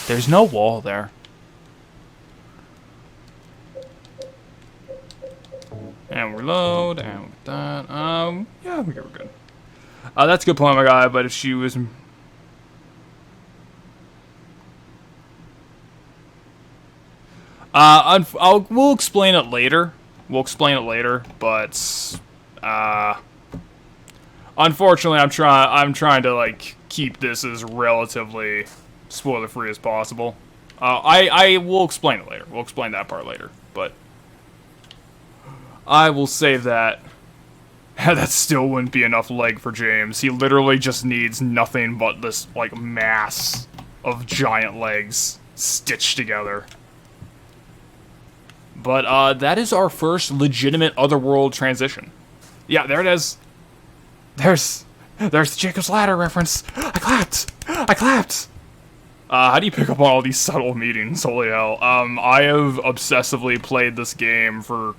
There's no wall there. And reload, and with that, yeah, we're good. That's a good point, my guy, but if she was... we'll explain it later. But, unfortunately, I'm trying to, like, keep this as relatively spoiler-free as possible. I will explain it later. We'll explain that part later, but I will save that. That still wouldn't be enough leg for James. He literally just needs nothing but this, like, mass of giant legs stitched together. But, that is our first legitimate Otherworld transition. Yeah, there it is. There's the Jacob's Ladder reference. I clapped! How do you pick up on all these subtle meanings? Holy hell. I have obsessively played this game for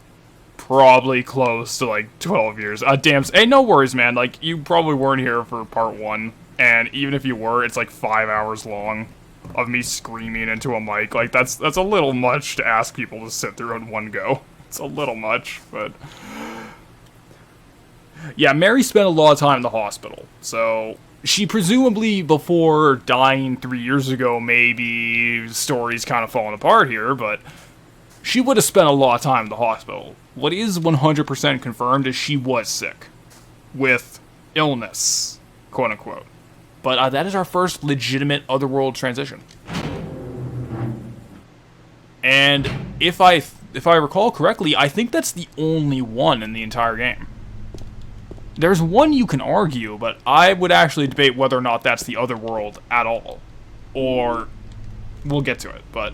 probably close to, like, 12 years. Damn, hey, no worries, man. Like, you probably weren't here for part 1, and even if you were, it's, like, 5 hours long of me screaming into a mic. Like, that's a little much to ask people to sit through in one go. It's a little much, but... Yeah, Mary spent a lot of time in the hospital, so... She presumably, before dying 3 years ago, maybe story's kind of falling apart here, but she would have spent a lot of time in the hospital. What is 100% confirmed is she was sick. With illness, quote-unquote. But that is our first legitimate Otherworld transition. And if I recall correctly, I think that's the only one in the entire game. There's one you can argue, but I would actually debate whether or not that's the Otherworld at all. Or, we'll get to it, but,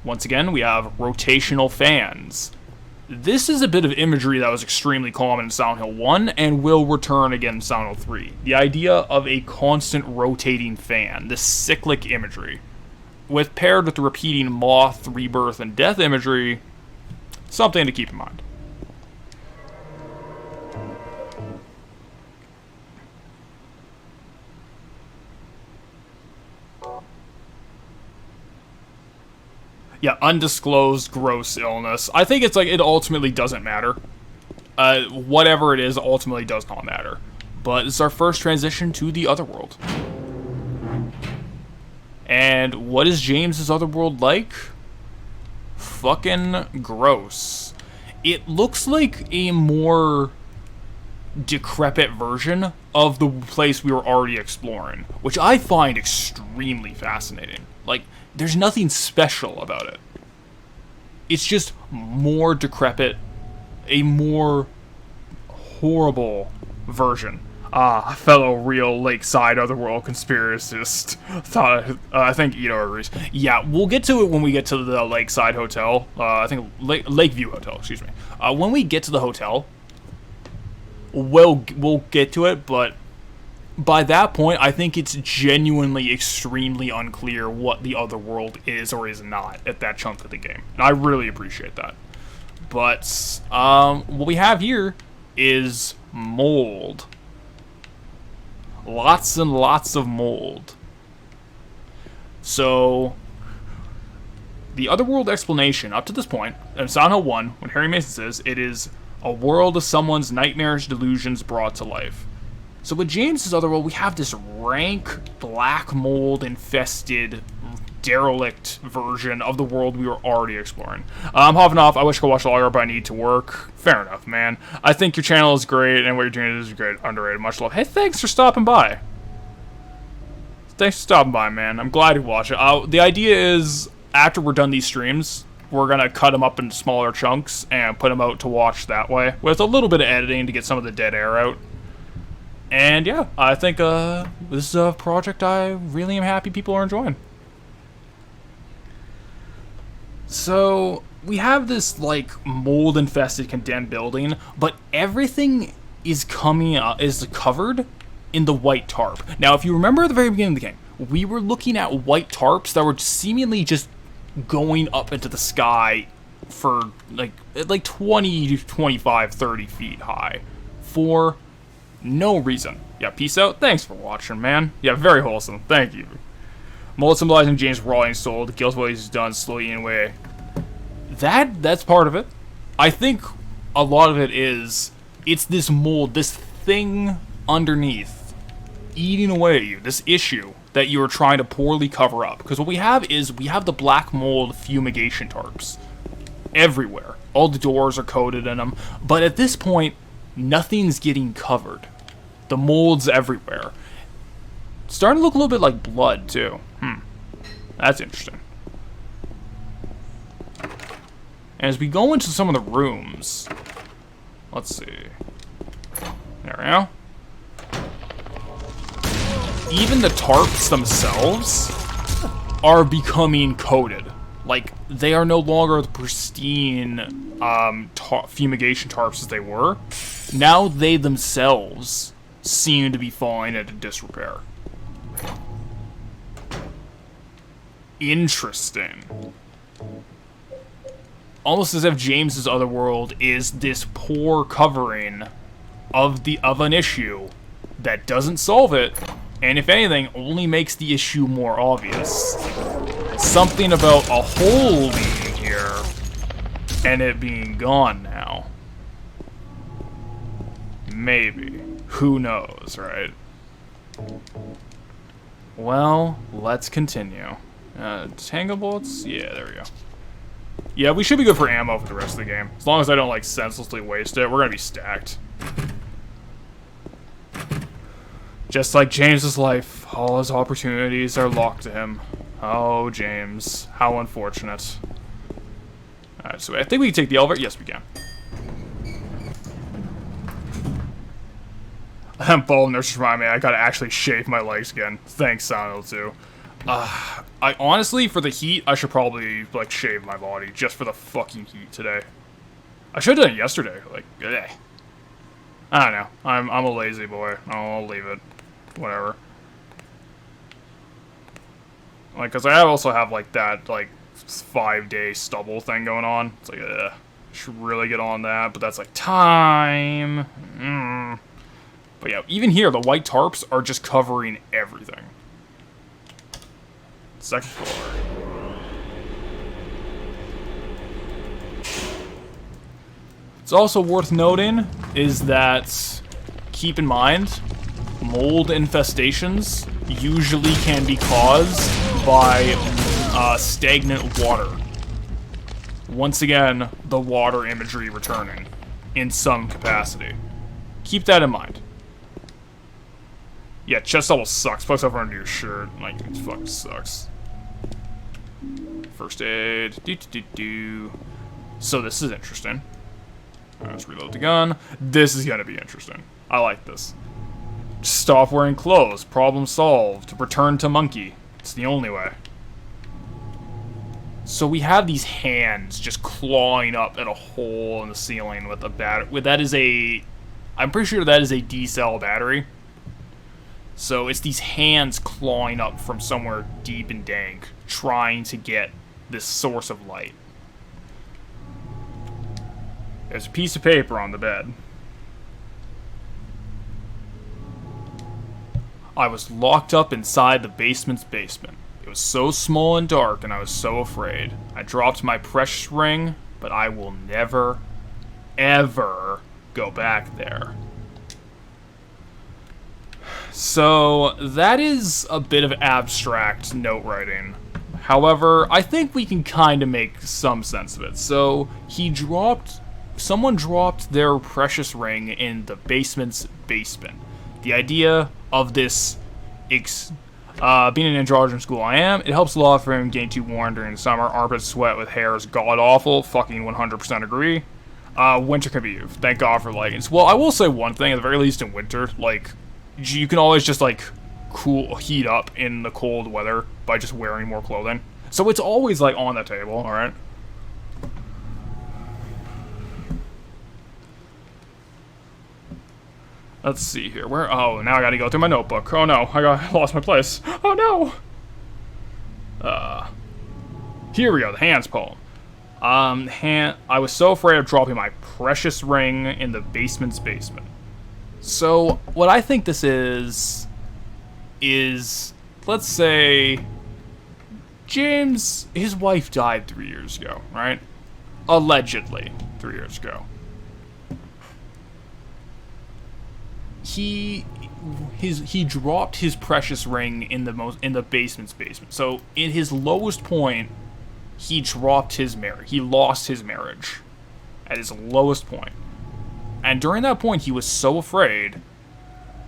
once again, we have Rotational Fans. This is a bit of imagery that was extremely common in Silent Hill 1, and will return again in Silent Hill 3. The idea of a constant rotating fan, this cyclic imagery, paired with the repeating moth, rebirth, and death imagery, something to keep in mind. Yeah, undisclosed gross illness. I think it's like, it ultimately doesn't matter. Whatever it is, ultimately does not matter. But it's our first transition to the Otherworld. And what is James's Otherworld like? Fucking gross. It looks like a more decrepit version of the place we were already exploring, which I find extremely fascinating. Like, there's nothing special about it. It's just more decrepit, a more horrible version. Fellow real lakeside Otherworld conspiracist thought, I think Ito agrees. Yeah, we'll get to it when we get to the Lakeside Hotel. I think Lakeview Hotel, excuse me. When we get to the hotel, we'll get to it, but by that point, I think it's genuinely extremely unclear what the Otherworld is or is not at that chunk of the game. And I really appreciate that. But, what we have here is mold. Lots and lots of mold. So, the Otherworld explanation, up to this point, in Silent Hill 1, when Harry Mason says, it is a world of someone's nightmarish delusions brought to life. So with James's Otherworld, we have this rank, black mold-infested, derelict version of the world we were already exploring. I'm hopping off. I wish I could watch longer, but I need to work. Fair enough, man. I think your channel is great, and what you're doing is great. Underrated. Much love. Hey, thanks for stopping by. Thanks for stopping by, man. I'm glad you watched it. The idea is, after we're done these streams, we're going to cut them up into smaller chunks and put them out to watch that way, with a little bit of editing to get some of the dead air out. And yeah, I think this is a project I really am happy people are enjoying. So, we have this, like, mold-infested condemned building, but everything is covered in the white tarp. Now, if you remember at the very beginning of the game, we were looking at white tarps that were seemingly just going up into the sky for, like 20, 25, 30 feet high. For no reason. Yeah, peace out. Thanks for watching, man. Yeah, very wholesome. Thank you. Mold symbolizing James' rotting soul. The guilt of what he's done slowly eating away. That's part of it. I think a lot of it is, it's this mold, this thing underneath, eating away at you, this issue that you are trying to poorly cover up. Because what we have is, we have the black mold fumigation tarps everywhere. All the doors are coated in them. But at this point, nothing's getting covered. The mold's everywhere. It's starting to look a little bit like blood, too. That's interesting. And as we go into some of the rooms, let's see. There we go. Even the tarps themselves are becoming coated. Like, they are no longer the pristine fumigation tarps as they were. Now they themselves seem to be falling into disrepair. Interesting. Almost as if James's Otherworld is this poor covering of an issue that doesn't solve it, and if anything, only makes the issue more obvious. Something about a hole being here, and it being gone now. Maybe. Who knows, right? Well, let's continue. Tango bullets? Yeah, there we go. Yeah, we should be good for ammo for the rest of the game. As long as I don't, like, senselessly waste it, we're gonna be stacked. Just like James's life, all his opportunities are locked to him. Oh, James. How unfortunate. Alright, so I think we can take the elevator. Yes, we can. I'm falling there, just remind me, I gotta actually shave my legs again. Thanks, Silent 2. I honestly, for the heat, I should probably, like, shave my body just for the fucking heat today. I should have done it yesterday. Like, eh. I don't know. I'm a lazy boy. I'll leave it. Whatever. Like, cause I also have, like, that, like, 5-day stubble thing going on. It's like, should really get on that, but that's, like, time. But yeah, even here, the white tarps are just covering everything. Second floor. It's also worth noting is that, keep in mind, mold infestations usually can be caused by stagnant water. Once again, the water imagery returning in some capacity. Keep that in mind. Yeah, chest level sucks. Plus over under your shirt. Like, it fucking sucks. First aid. So this is interesting. Let's reload the gun. This is gonna be interesting. I like this. Stop wearing clothes. Problem solved. Return to monkey. It's the only way. So we have these hands just clawing up at a hole in the ceiling with a battery. That is a... I'm pretty sure that is a D-cell battery. So it's these hands clawing up from somewhere deep and dank, trying to get this source of light. There's a piece of paper on the bed. I was locked up inside the basement's basement. It was so small and dark, and I was so afraid. I dropped my precious ring, but I will never, ever go back there. So, that is a bit of abstract note writing. However, I think we can kind of make some sense of it. So, someone dropped their precious ring in the basement's basement. The idea of this, being an androgen school I am, it helps a lot for him getting too warm during the summer. Armpit sweat with hair is god-awful. Fucking 100% agree. Winter can be used. Thank God for leggings. Well, I will say one thing, at the very least in winter, like, you can always just, like, heat up in the cold weather by just wearing more clothing. So it's always, like, on the table, alright? Let's see here. Where? Oh, now I gotta go through my notebook. Oh no, I lost my place. Oh no! Here we go, the hands poem. I was so afraid of dropping my precious ring in the basement's basement. So, what I think this is, let's say, James, his wife died 3 years ago, right? Allegedly, 3 years ago. He dropped his precious ring in the basement's basement. So in his lowest point, he dropped his marriage. He lost his marriage at his lowest point. And during that point, he was so afraid,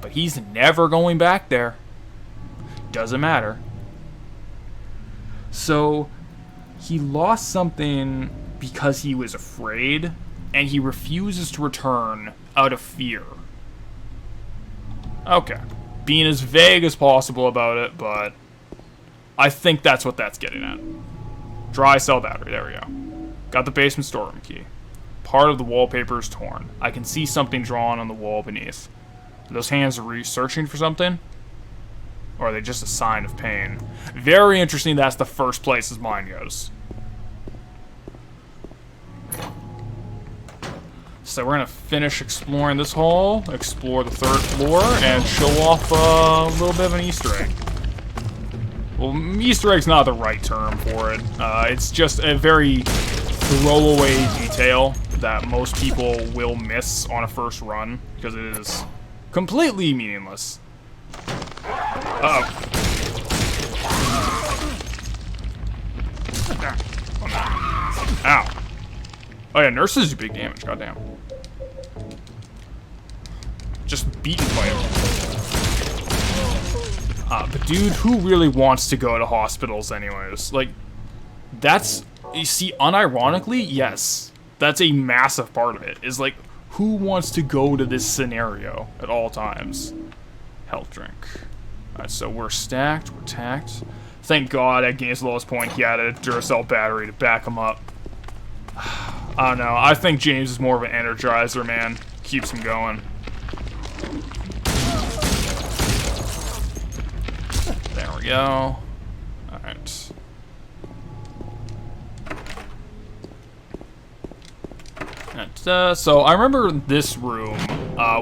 but he's never going back there. Doesn't matter. So he lost something because he was afraid, and he refuses to return out of fear. Okay. Being as vague as possible about it, but I think that's what that's getting at. Dry cell battery, there we go. Got the basement storeroom key. Part of the wallpaper is torn. I can see something drawn on the wall beneath. Those hands are searching for something? Or are they just a sign of pain? Very interesting that's the first place his mind goes. So we're gonna finish exploring this hall, explore the 3rd floor, and show off a little bit of an Easter egg. Well, Easter egg's not the right term for it. It's just a very throwaway detail that most people will miss on a first run, because it is completely meaningless. Uh-oh. Ow. Oh yeah, nurses do big damage, goddamn. Just beaten by him. But dude, who really wants to go to hospitals anyways? Like, that's, you see, unironically, yes. That's a massive part of it, is like, who wants to go to this scenario at all times? Health drink. Alright, so we're stacked, we're tacked. Thank God at game's lowest point he had a Duracell battery to back him up. I don't know, I think James is more of an energizer, man. Keeps him going. There we go. Alright. So I remember this room,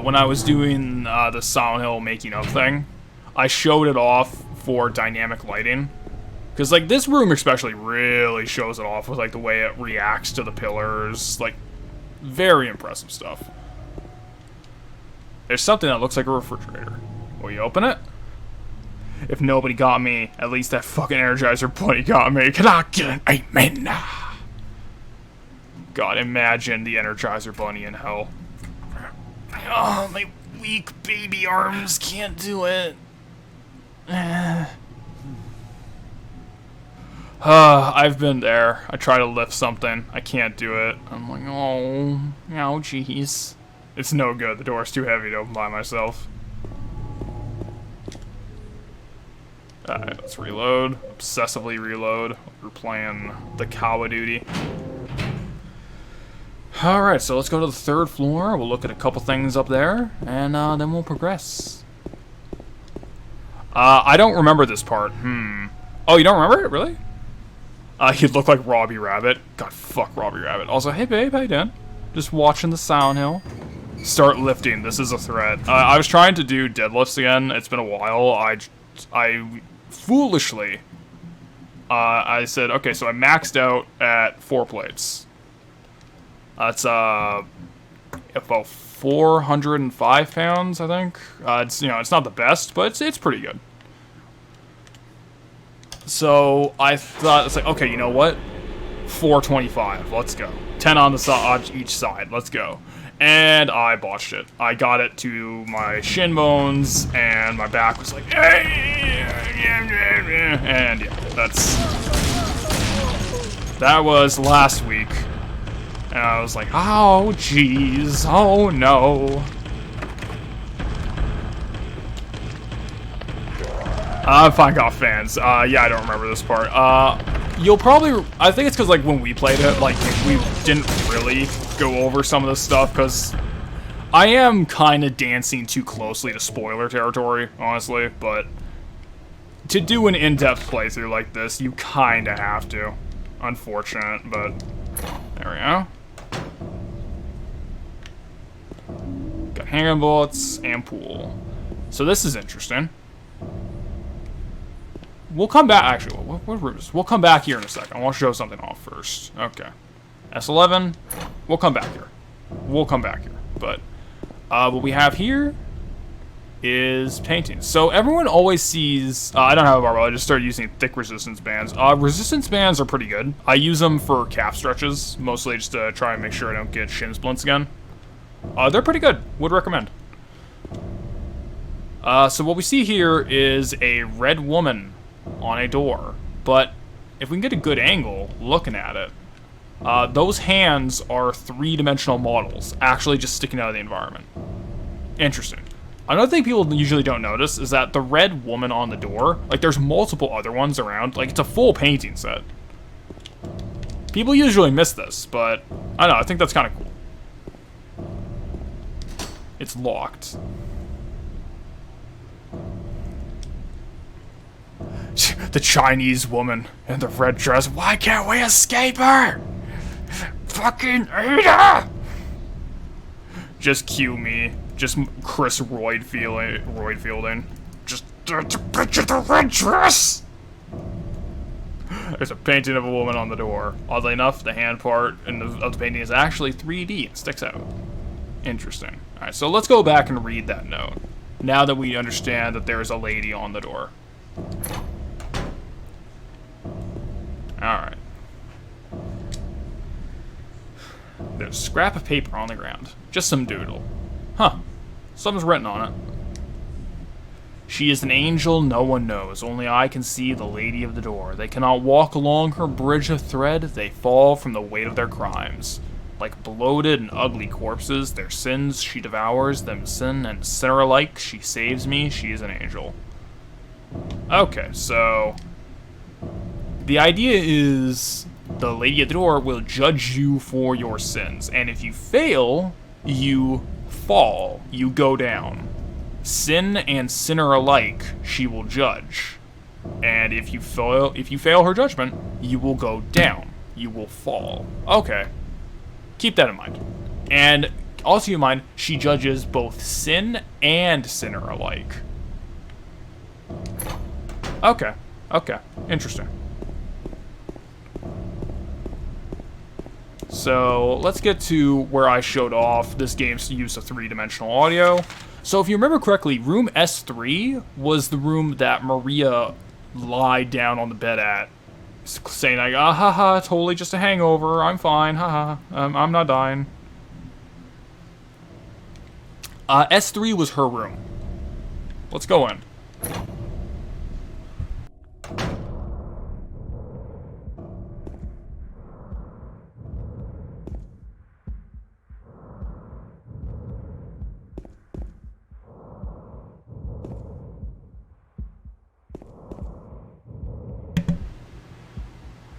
when I was doing the Silent Hill making of thing, I showed it off for dynamic lighting. Because, like, this room especially really shows it off with, like, the way it reacts to the pillars. Like, very impressive stuff. There's something that looks like a refrigerator. Will you open it? If nobody got me, at least that fucking Energizer Bunny got me. Can I get an amen? God, imagine the Energizer Bunny in hell. Oh, my weak baby arms can't do it. I've been there. I try to lift something. I can't do it. I'm like, oh, jeez. It's no good. The door's too heavy to open by myself. Alright, let's reload. Obsessively reload. We're playing the Call of Duty. Alright, so let's go to the 3rd floor. We'll look at a couple things up there, and then we'll progress. I don't remember this part. Oh, you don't remember it? Really? He'd look like Robbie Rabbit. God, fuck Robbie Rabbit. Also, hey babe, how you doing? Just watching the Silent Hill. Start lifting. This is a threat. I was trying to do deadlifts again. It's been a while. I foolishly, I said, okay, so I maxed out at 4 plates. That's, about 405 pounds, I think. It's, you know, it's not the best, but it's pretty good. So I thought, it's like, okay, you know what? 425, let's go. 10 on the each side, let's go. And I botched it. I got it to my shin bones, and my back was like, and yeah, that was last week. And I was like, oh, jeez, oh, no. Fine Golf Fans. Yeah, I don't remember this part. You'll probably, I think it's because, like, when we played it, like, we didn't really go over some of this stuff, because I am kind of dancing too closely to spoiler territory, honestly, but to do an in-depth playthrough like this, you kind of have to. Unfortunate, but there we go. Got handgun bullets and pool. So this is interesting. We'll come back. Actually, what room is? We'll come back here in a second. I want to show something off first. Okay. S11. We'll come back here. We'll come back here. But what we have here is paintings. So everyone always sees. I don't have a barbell. I just started using thick resistance bands. Resistance bands are pretty good. I use them for calf stretches, mostly just to try and make sure I don't get shin splints again. They're pretty good. Would recommend. So what we see here is a red woman on a door. But if we can get a good angle looking at it, those hands are three-dimensional models, actually just sticking out of the environment. Interesting. Another thing people usually don't notice is that the red woman on the door, like there's multiple other ones around, like it's a full painting set. People usually miss this, but I don't know, I think that's kind of cool. It's locked. The Chinese woman in the red dress. Why can't we escape her? Fucking Ada! Just cue me. Just Chris Royd Fielding. Just the bitch in the red dress! There's a painting of a woman on the door. Oddly enough, the hand part of the painting is actually 3D. It sticks out. Interesting. Alright, so let's go back and read that note. Now that we understand that there is a lady on the door. Alright. There's a scrap of paper on the ground. Just some doodle. Huh. Something's written on it. She is an angel no one knows. Only I can see the lady of the door. They cannot walk along her bridge of thread. They fall from the weight of their crimes. Like bloated and ugly corpses, their sins she devours, them sin and sinner alike. She saves me. She is an angel. Okay, so the idea is the lady at the door will judge you for your sins, and if you fail, you fall, you go down. Sin and sinner alike, she will judge, and if you fail her judgment, you will go down, you will fall. Okay, keep that in mind, and also keep in mind she judges both sin and sinner alike. Okay, interesting. So let's get to where I showed off this game's use of three-dimensional audio. So if you remember correctly, room S3 was the room that Maria lied down on the bed at, saying like, ah ha ha, totally just a hangover, I'm fine, haha, I'm not dying. S3 was her room. Let's go in.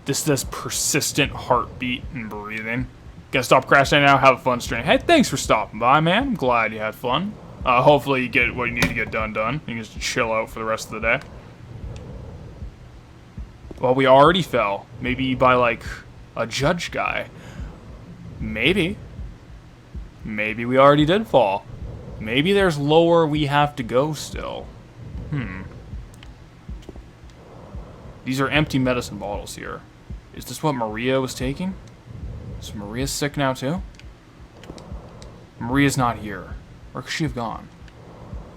This persistent heartbeat and breathing. Gotta stop crashing now, have a fun stream. Hey, thanks for stopping by, man. I'm glad you had fun. Hopefully you get what you need to get done. You can just chill out for the rest of the day. Well, we already fell. Maybe by, like, a judge guy. Maybe. Maybe we already did fall. Maybe there's lower we have to go still. These are empty medicine bottles here. Is this what Maria was taking? Is Maria sick now too? Maria's not here. Where could she have gone?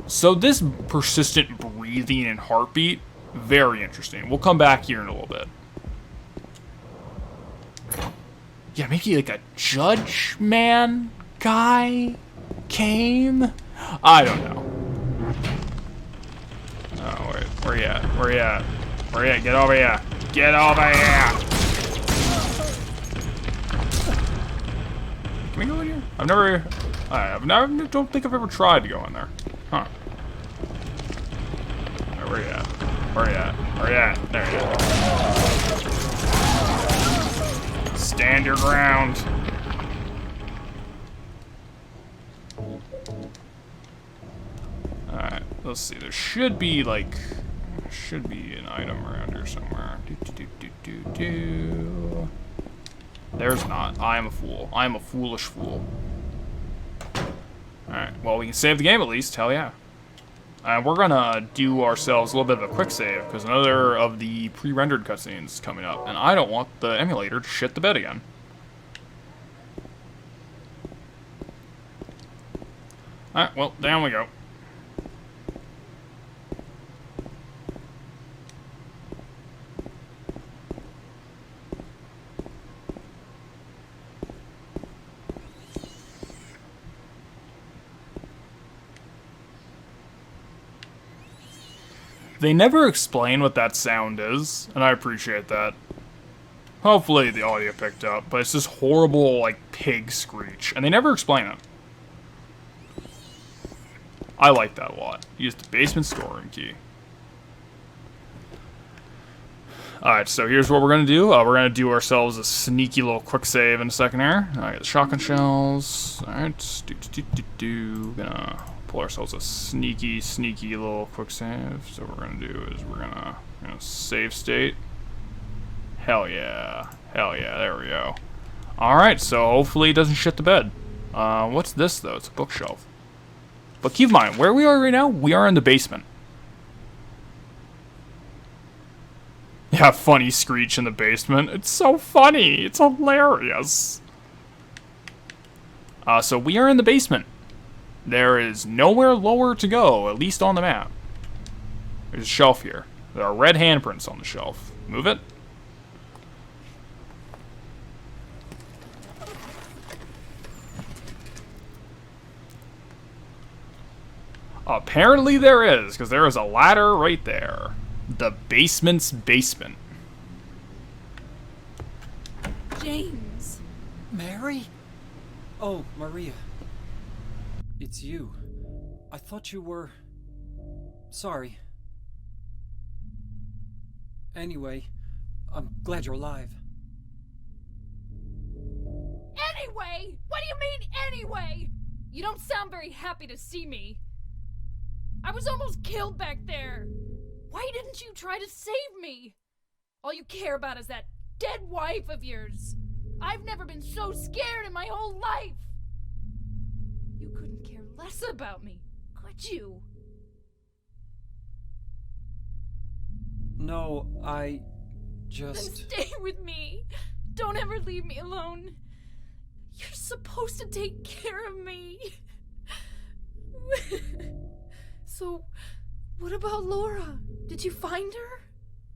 So this persistent breathing and heartbeat, very interesting. We'll come back here in a little bit. Yeah, maybe like a judge man guy came? I don't know. Oh, wait. Where you at? Where you at? Where you at? Get over here. Get over here! Can we go in here? I don't think I've ever tried to go in there. Huh. Right, where you at? Where you at? Where you at? There you go. Stand your ground. Alright, let's see. There should be, like... should be an item around here somewhere. There's not. I am a fool. I am a foolish fool. Alright, well, we can save the game at least. Hell yeah. And we're gonna do ourselves a little bit of a quick save, because another of the pre-rendered cutscenes is coming up, and I don't want the emulator to shit the bed again. Alright, well, down we go. They never explain what that sound is, and I appreciate that. Hopefully the audio picked up, but it's this horrible, like, pig screech, and they never explain it. I like that a lot. Use the basement storeroom key. Alright, so here's what we're going to do. We're going to do ourselves a sneaky little quick save in a second here. Alright, the shotgun shells. Alright, gonna pull ourselves a sneaky little quick save. So what we're going to do is we're going to save state. Hell yeah, there we go. Alright, so hopefully it doesn't shit the bed. What's this though? It's a bookshelf. But keep in mind, where we are right now, we are in the basement. Yeah, funny screech in the basement. It's so funny. It's hilarious. So we are in the basement. There is nowhere lower to go, at least on the map. There's a shelf here. There are red handprints on the shelf. Move it. Apparently there is, because there is a ladder right there. The basement's basement. James. Mary? Oh, Maria. It's you. I thought you were... Sorry. Anyway, I'm glad you're alive. Anyway? What do you mean, anyway? You don't sound very happy to see me. I was almost killed back there. Why didn't you try to save me? All you care about is that dead wife of yours. I've never been so scared in my whole life. You couldn't care less about me, could you? No, I just... Then stay with me. Don't ever leave me alone. You're supposed to take care of me. So, what about Laura? Did you find her?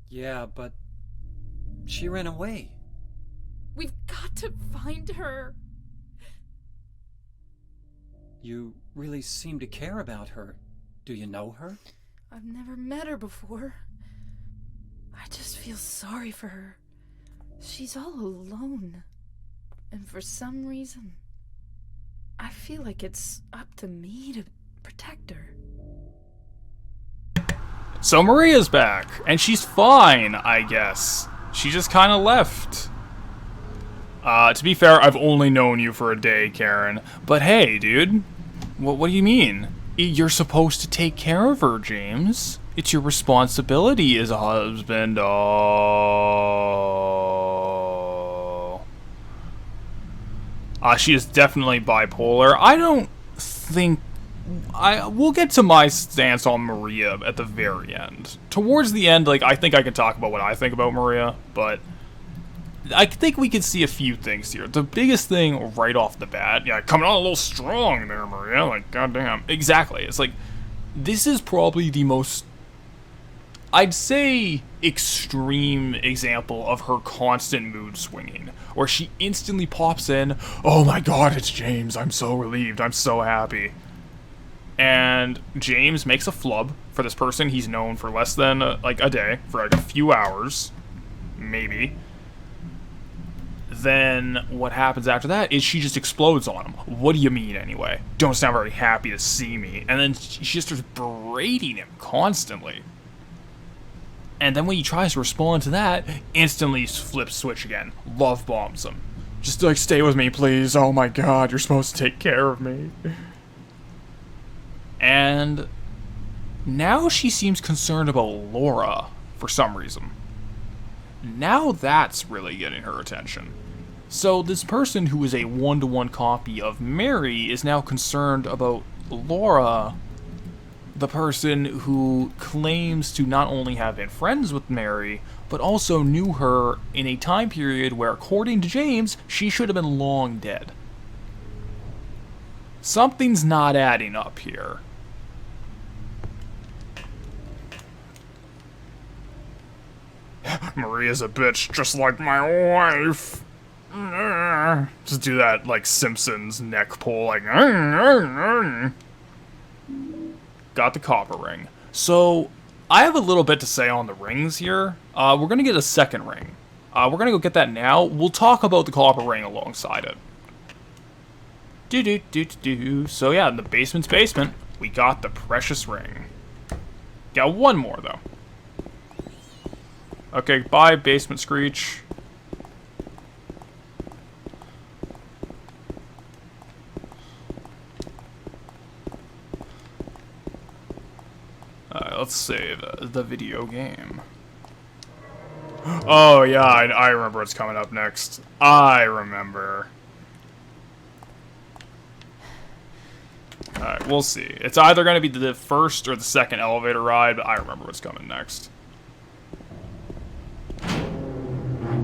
Yeah, but she ran away. We've got to find her. You really seem to care about her. Do you know her? I've never met her before. I just feel sorry for her. She's all alone. And for some reason, I feel like it's up to me to protect her. So Maria's back, and she's fine, I guess. She just kind of left. To be fair, I've only known you for a day, Karen. But hey, dude, what do you mean? You're supposed to take care of her, James. It's your responsibility as a husband. Oh. She is definitely bipolar. I don't think... we'll get to my stance on Maria at the very end. Towards the end, like, I think I can talk about what I think about Maria, but I think we can see a few things here. The biggest thing right off the bat, yeah, coming on a little strong there, Maria, like, goddamn. Exactly. It's like, this is probably the most, I'd say, extreme example of her constant mood swinging, where she instantly pops in, oh my god, it's James, I'm so relieved, I'm so happy. And James makes a flub for this person he's known for less than, like, a day, for like a few hours, maybe. Then what happens after that is she just explodes on him. What do you mean, anyway? Don't sound very happy to see me. And then she just starts berating him constantly. And then when he tries to respond to that, instantly flips switch again. Love bombs him. Just, like, stay with me, please. Oh my god, you're supposed to take care of me. And now she seems concerned about Laura for some reason. Now that's really getting her attention. So this person who is a one-to-one copy of Mary is now concerned about Laura the person who claims to not only have been friends with Mary, but also knew her in a time period where, according to James, she should have been long dead. Something's not adding up here. Maria's a bitch just like my wife. Just do that, like, Simpsons neck pull, like... Got the copper ring. So, I have a little bit to say on the rings here. We're gonna get a second ring. We're gonna go get that now. We'll talk about the copper ring alongside it. So yeah, in the basement's basement, we got the precious ring. Got one more, though. Okay, bye, basement Screech. Alright, let's save the video game. Oh, yeah, I remember what's coming up next. I remember. Alright, we'll see. It's either going to be the first or the second elevator ride, but I remember what's coming next.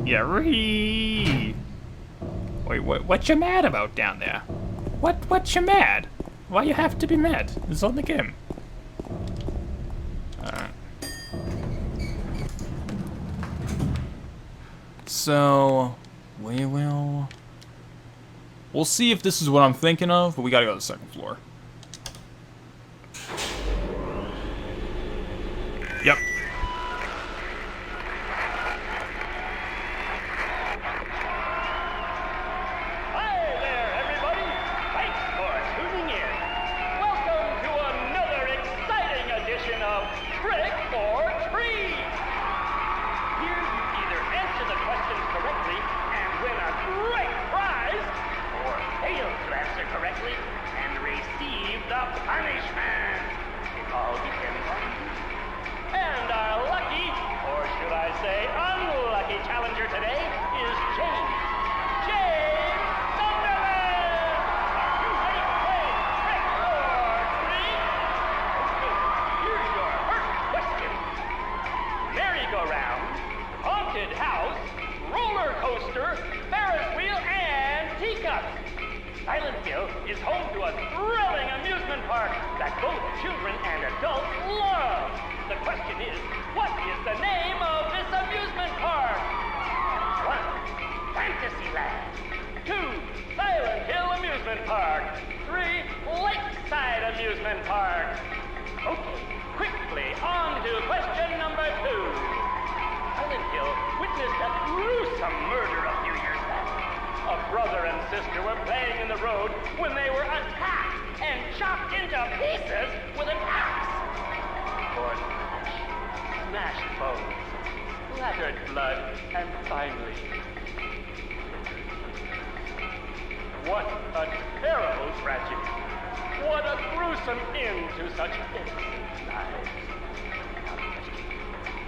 Yeah, Wait, what you mad about down there? What you mad? Why you have to be mad? It's on the game. Alright. So, we'll see if this is what I'm thinking of, but we gotta go to the second floor. Yep. Is home to a thrilling amusement park that both children and adults love. The question is, what is the name of this amusement park? 1. Fantasyland. 2. Silent Hill Amusement Park. 3. Lakeside Amusement Park. Okay, quickly on to question number 2. Silent Hill witnessed a gruesome murder a few years back. A brother and sister were playing in the road when they were attacked and chopped into pieces with an axe. Torn flesh, smashed bones, splattered blood, and finally... What a terrible tragedy. What a gruesome end to such innocent lives.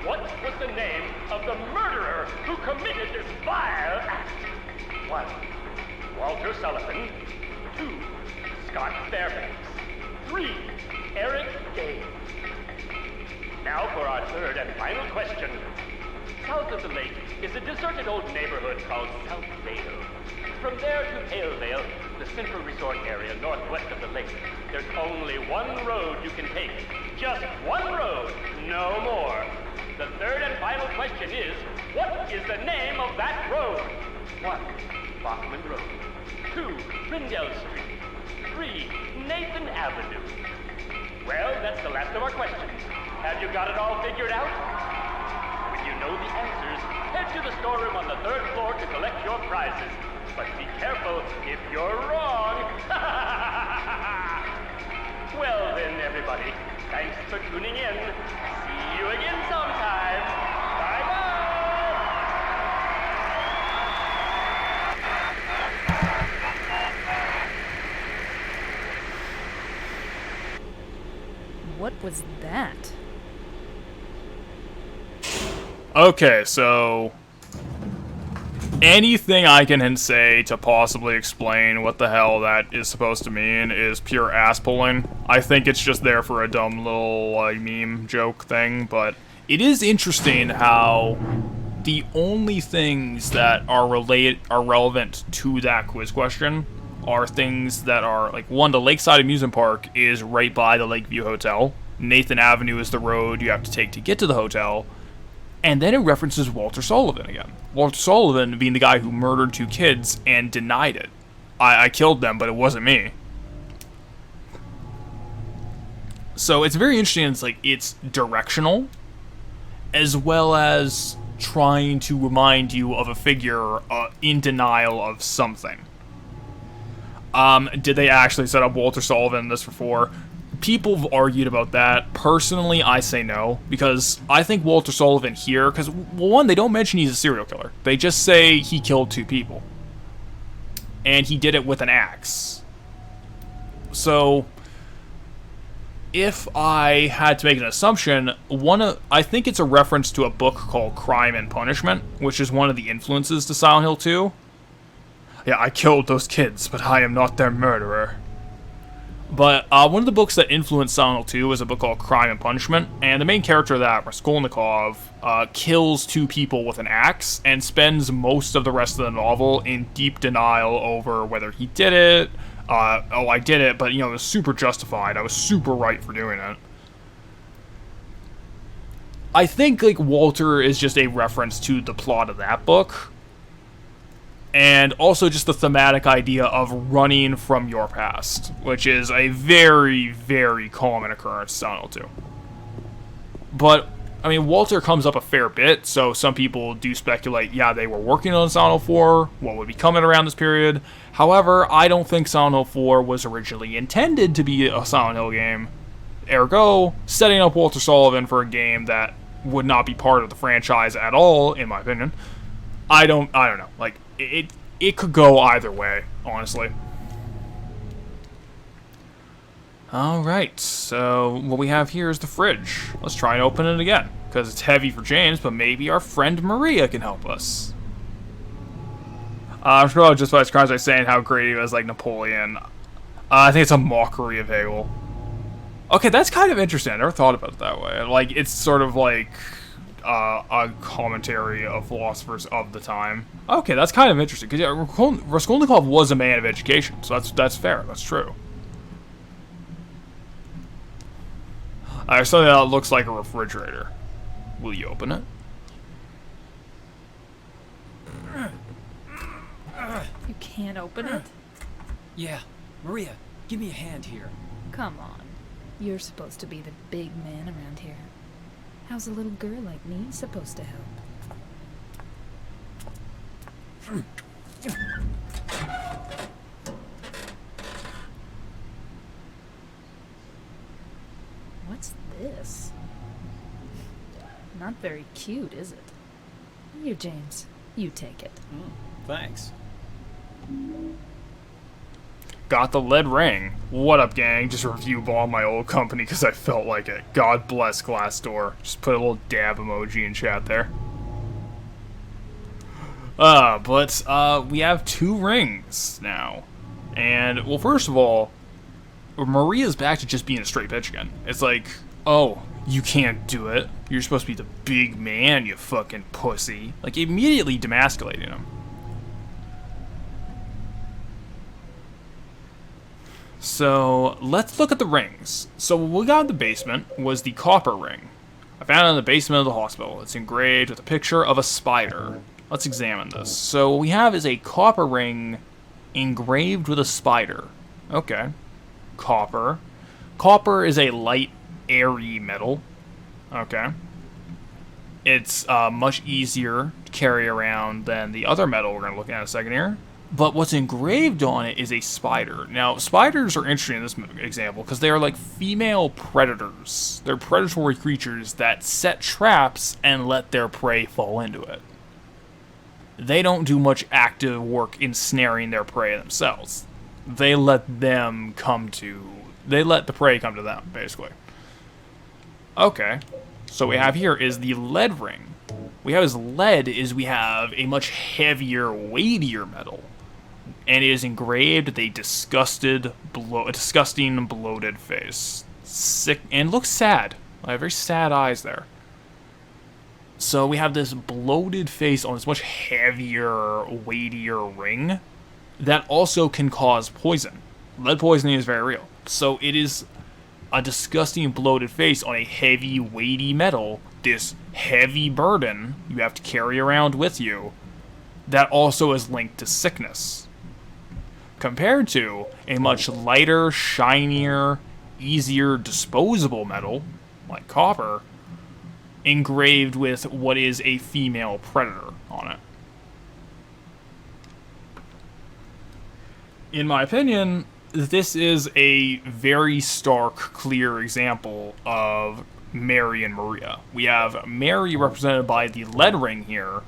What was the name of the murderer who committed this vile act? 1. Walter Sullivan. 2. Scott Fairbanks. 3. Eric Gaines. Now for our third and final question. South of the lake is a deserted old neighborhood called South Vale. From there to Pale Vale, the central resort area northwest of the lake, there's only one road you can take. Just one road, no more. The third and final question is, what is the name of that road? 1. Bachman Road. 2. Rindell Street. 3. Nathan Avenue. Well, that's the last of our questions. Have you got it all figured out? When you know the answers, head to the storeroom on the 3rd floor to collect your prizes. But be careful if you're wrong. Well then, everybody, thanks for tuning in. See you again sometime. Bye-bye. What was that? Okay, so Anything I can say to possibly explain what the hell that is supposed to mean is pure ass pulling. I think it's just there for a dumb little meme joke thing, but it is interesting how the only things that are relevant to that quiz question are things that are like, one, the Lakeside Amusement Park is right by the Lakeview Hotel. Nathan Avenue is the road you have to take to get to the hotel. And then it references Walter Sullivan again. Walter Sullivan being the guy who murdered 2 kids and denied it. I killed them, but it wasn't me. So it's very interesting. It's like, it's directional, as well as trying to remind you of a figure in denial of something. Did they actually set up Walter Sullivan in this before? People have argued about that. Personally, I say no, because I think Walter Sullivan here, because, well, one, they don't mention he's a serial killer. They just say he killed 2 people. And he did it with an axe. So, if I had to make an assumption, I think it's a reference to a book called Crime and Punishment, which is one of the influences to Silent Hill 2. Yeah, I killed those kids, but I am not their murderer. But one of the books that influenced Silent Hill 2 was a book called Crime and Punishment, and the main character of that, Raskolnikov, kills 2 people with an axe and spends most of the rest of the novel in deep denial over whether he did it. I did it, but, it was super justified. I was super right for doing it. I think, Walter is just a reference to the plot of that book. And also just the thematic idea of running from your past, which is a very, very common occurrence in Silent Hill 2. But, Walter comes up a fair bit, so some people do speculate, yeah, they were working on Silent Hill 4, what would be coming around this period. However, I don't think Silent Hill 4 was originally intended to be a Silent Hill game. Ergo, setting up Walter Sullivan for a game that would not be part of the franchise at all, in my opinion. I don't know. It could go either way, honestly. Alright, so what we have here is the fridge. Let's try and open it again, because it's heavy for James, but maybe our friend Maria can help us. I'm sure just by crimes by saying how great he was like Napoleon. I think it's a mockery of Hegel. Okay, that's kind of interesting. I never thought about it that way. It's sort of like a commentary of philosophers of the time. Okay, that's kind of interesting, because Raskolnikov was a man of education, so that's fair, that's true. There's something that looks like a refrigerator. Will you open it? You can't open it? Yeah, Maria, give me a hand here. Come on. You're supposed to be the big man around here. How's a little girl like me supposed to help? What's this? Not very cute, is it? Here, James. You take it. Thanks. Got the lead ring. What up, gang? Just review bomb my old company because I felt like it. God bless Glassdoor. Just put a little dab emoji in chat there. But we have 2 rings now. And, well, first of all, Maria's back to just being a straight bitch again. It's like, oh, you can't do it. You're supposed to be the big man, you fucking pussy. Immediately demasculating him. So, let's look at the rings. So, what we got in the basement was the copper ring. I found it in the basement of the hospital. It's engraved with a picture of a spider. Let's examine this. So, what we have is a copper ring engraved with a spider. Okay. Copper. Copper is a light, airy metal. Okay. It's much easier to carry around than the other metal we're going to look at in a second here. But what's engraved on it is a spider. Now, spiders are interesting in this example because they are like female predators. They're predatory creatures that set traps and let their prey fall into it. They don't do much active work ensnaring their prey themselves. They let the prey come to them, basically. Okay, so what we have here is the lead ring. we have as lead is we have a much heavier, weightier metal. And it is engraved with a disgusting, bloated face. Sick, and looks sad. I have very sad eyes there. So we have this bloated face on this much heavier, weightier ring that also can cause poison. Lead poisoning is very real. So it is a disgusting, bloated face on a heavy, weighty metal. This heavy burden you have to carry around with you that also is linked to sickness. Compared to a much lighter, shinier, easier disposable metal, like copper, engraved with what is a female predator on it. In my opinion, this is a very stark, clear example of Mary and Maria. We have Mary represented by the lead ring here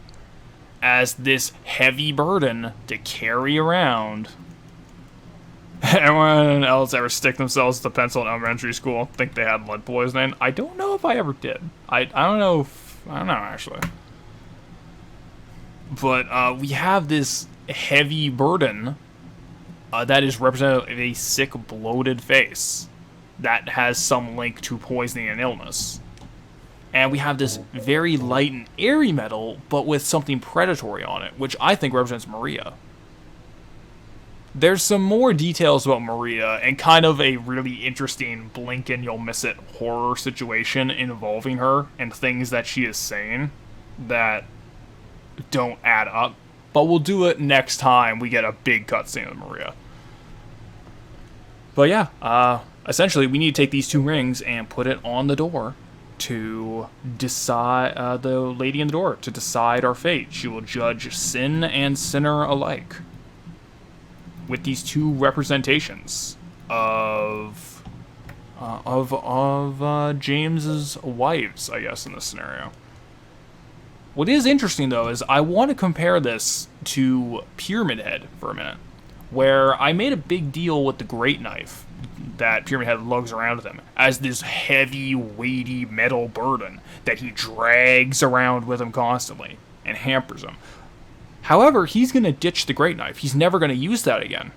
as this heavy burden to carry around. Anyone else ever stick themselves with a pencil in elementary school? Think they had lead poisoning? I don't know if I ever did. I don't know actually. But we have this heavy burden that is represented of a sick, bloated face that has some link to poisoning and illness. And we have this very light and airy metal, but with something predatory on it, which I think represents Maria. There's some more details about Maria, and kind of a really interesting blink and you'll miss it horror situation involving her and things that she is saying that don't add up. But we'll do it next time we get a big cutscene of Maria. But yeah, essentially we need to take these two rings and put it on the door to decide, the lady in the door, to decide our fate. She will judge sin and sinner alike with these two representations of James's wives, I guess, in this scenario. What is interesting, though, is I want to compare this to Pyramid Head for a minute, where I made a big deal with the Great Knife that Pyramid Head lugs around with him as this heavy, weighty metal burden that he drags around with him constantly and hampers him. However, he's going to ditch the Great Knife. He's never going to use that again.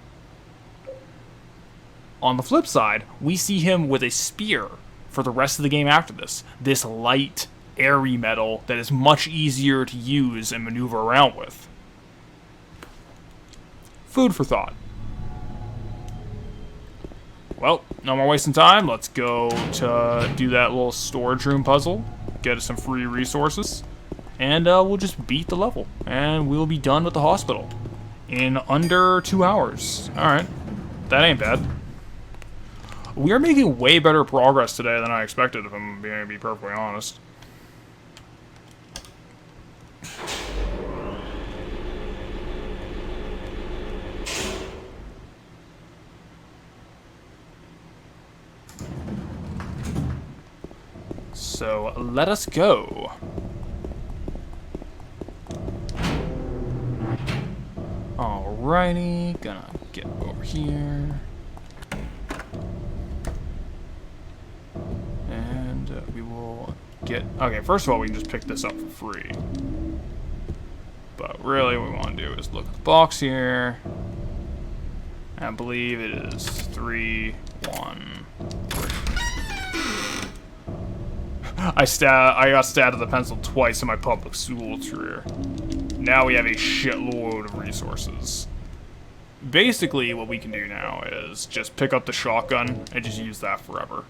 On the flip side, we see him with a spear for the rest of the game after this. This light, airy metal that is much easier to use and maneuver around with. Food for thought. Well, no more wasting time. Let's go to do that little storage room puzzle. Get us some free resources. And we'll just beat the level. And we'll be done with the hospital in under 2 hours. Alright. That ain't bad. We are making way better progress today than I expected, if I'm going to be perfectly honest. So, let us go. Alrighty, gonna get over here. And we will get... Okay, first of all, we can just pick this up for free. But really what we want to do is look at the box here. I believe it is 3, 1, 3. I got stabbed with a pencil twice in my public school career. Now we have a shitload of resources. Basically, what we can do now is just pick up the shotgun and just use that forever.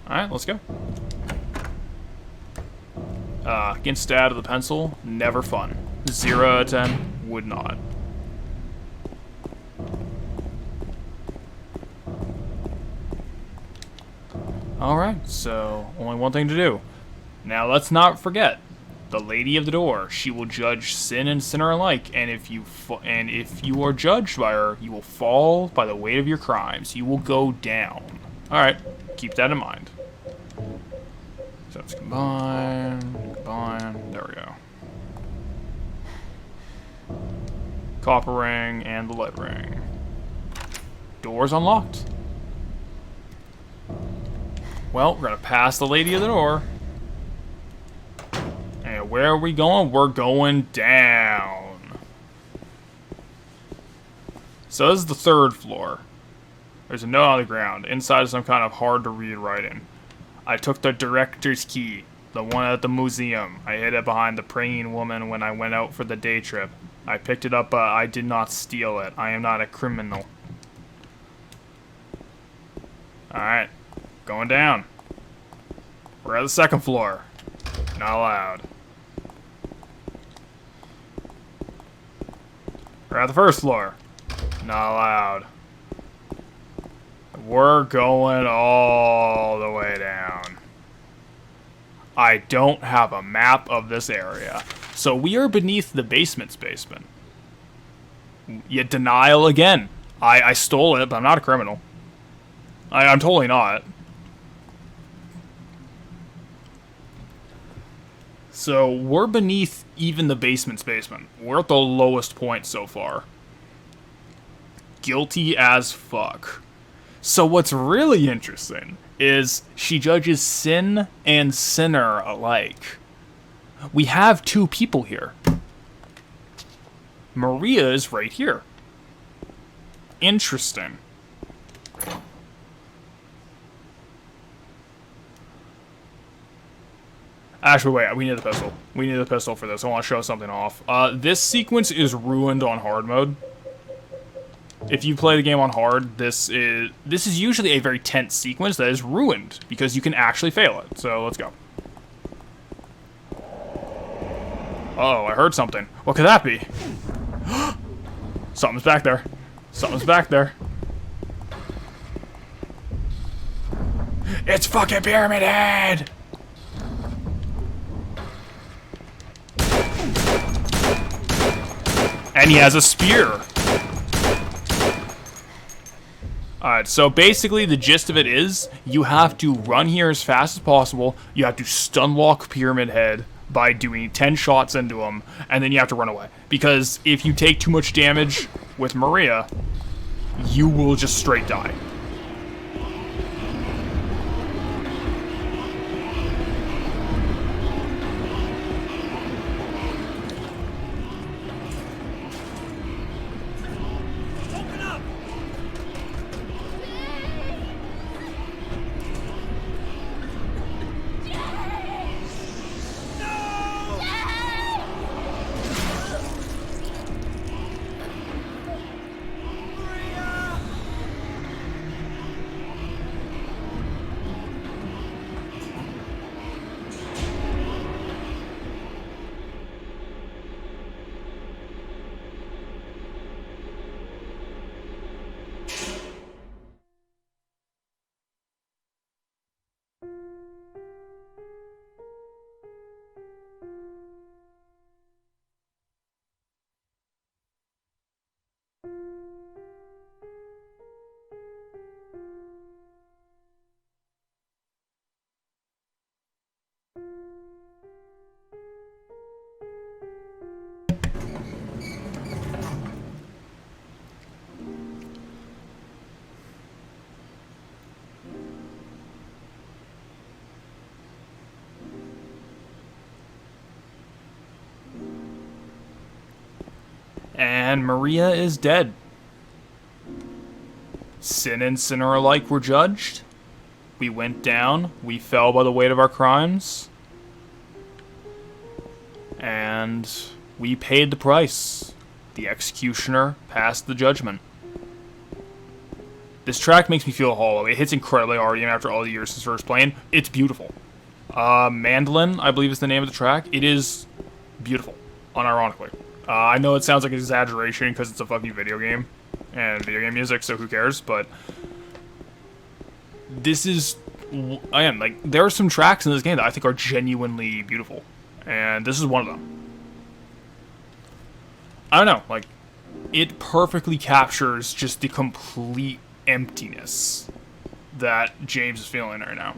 Alright, let's go. Getting stabbed with a pencil, never fun. 0 out of 10, would not. Alright, so only one thing to do. Now let's not forget, the Lady of the Door. She will judge sin and sinner alike, and if you are judged by her, you will fall by the weight of your crimes. You will go down. Alright, keep that in mind. So let's combine, there we go. Copper ring and the lead ring. Doors unlocked. Well, we're gonna pass the lady of the door. And where are we going? We're going down. So this is the 3rd floor. There's a note on the ground. Inside is some kind of hard-to-read writing. I took the director's key, the one at the museum. I hid it behind the praying woman when I went out for the day trip. I picked it up, but I did not steal it. I am not a criminal. Alright, going down. We're at the 2nd floor. Not allowed. We're at the 1st floor. Not allowed. We're going all the way down. I don't have a map of this area. So we are beneath the basement's basement. Yet denial again. I stole it, but I'm not a criminal. I'm totally not. So we're beneath even the basement's basement. We're at the lowest point so far. Guilty as fuck. So what's really interesting is she judges sin and sinner alike. We have 2 people here. Maria is right here. Interesting. Actually, wait, we need the pistol. We need the pistol for this. I want to show something off. This sequence is ruined on hard mode. If you play the game on hard, this is usually a very tense sequence that is ruined because you can actually fail it. So let's go. Oh, I heard something. What could that be? Something's back there. Something's back there. It's fucking Pyramid Head! And he has a spear. Alright, so basically the gist of it is, you have to run here as fast as possible, you have to stun lock Pyramid Head by doing 10 shots into him, and then you have to run away. Because if you take too much damage with Maria, you will just straight die. And Maria is dead. Sin and sinner alike were judged. We went down. We fell by the weight of our crimes. And we paid the price. The executioner passed the judgment. This track makes me feel hollow. It hits incredibly hard even after all the years since first playing. It's beautiful. Mandolin, I believe is the name of the track. It is beautiful, unironically. I know it sounds like an exaggeration because it's a fucking video game and video game music, so who cares, but this is, again, like, there are some tracks in this game that I think are genuinely beautiful, and this is one of them. I don't know, like, it perfectly captures just the complete emptiness that James is feeling right now.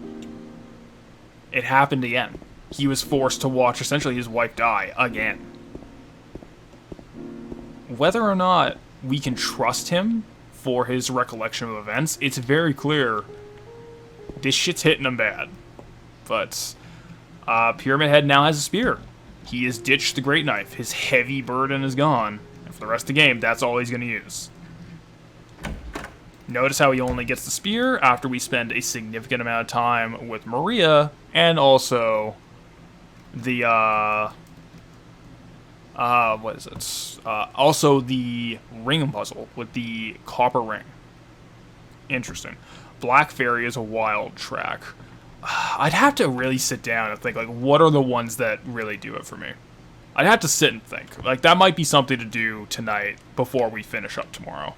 It happened again. He was forced to watch essentially his wife die again. Whether or not we can trust him for his recollection of events, it's very clear This shit's hitting him bad. But Pyramid Head now has a spear. He has ditched the Great Knife. His heavy burden is gone. And for the rest of the game, that's all he's going to use. Notice how he only gets the spear after we spend a significant amount of time with Maria, and also the, what is it? Also the ring puzzle with the copper ring. Interesting. Black Fairy is a wild track. I'd have to really sit down and think, like, what are the ones that really do it for me? I'd have to sit and think. Like, that might be something to do tonight before we finish up tomorrow.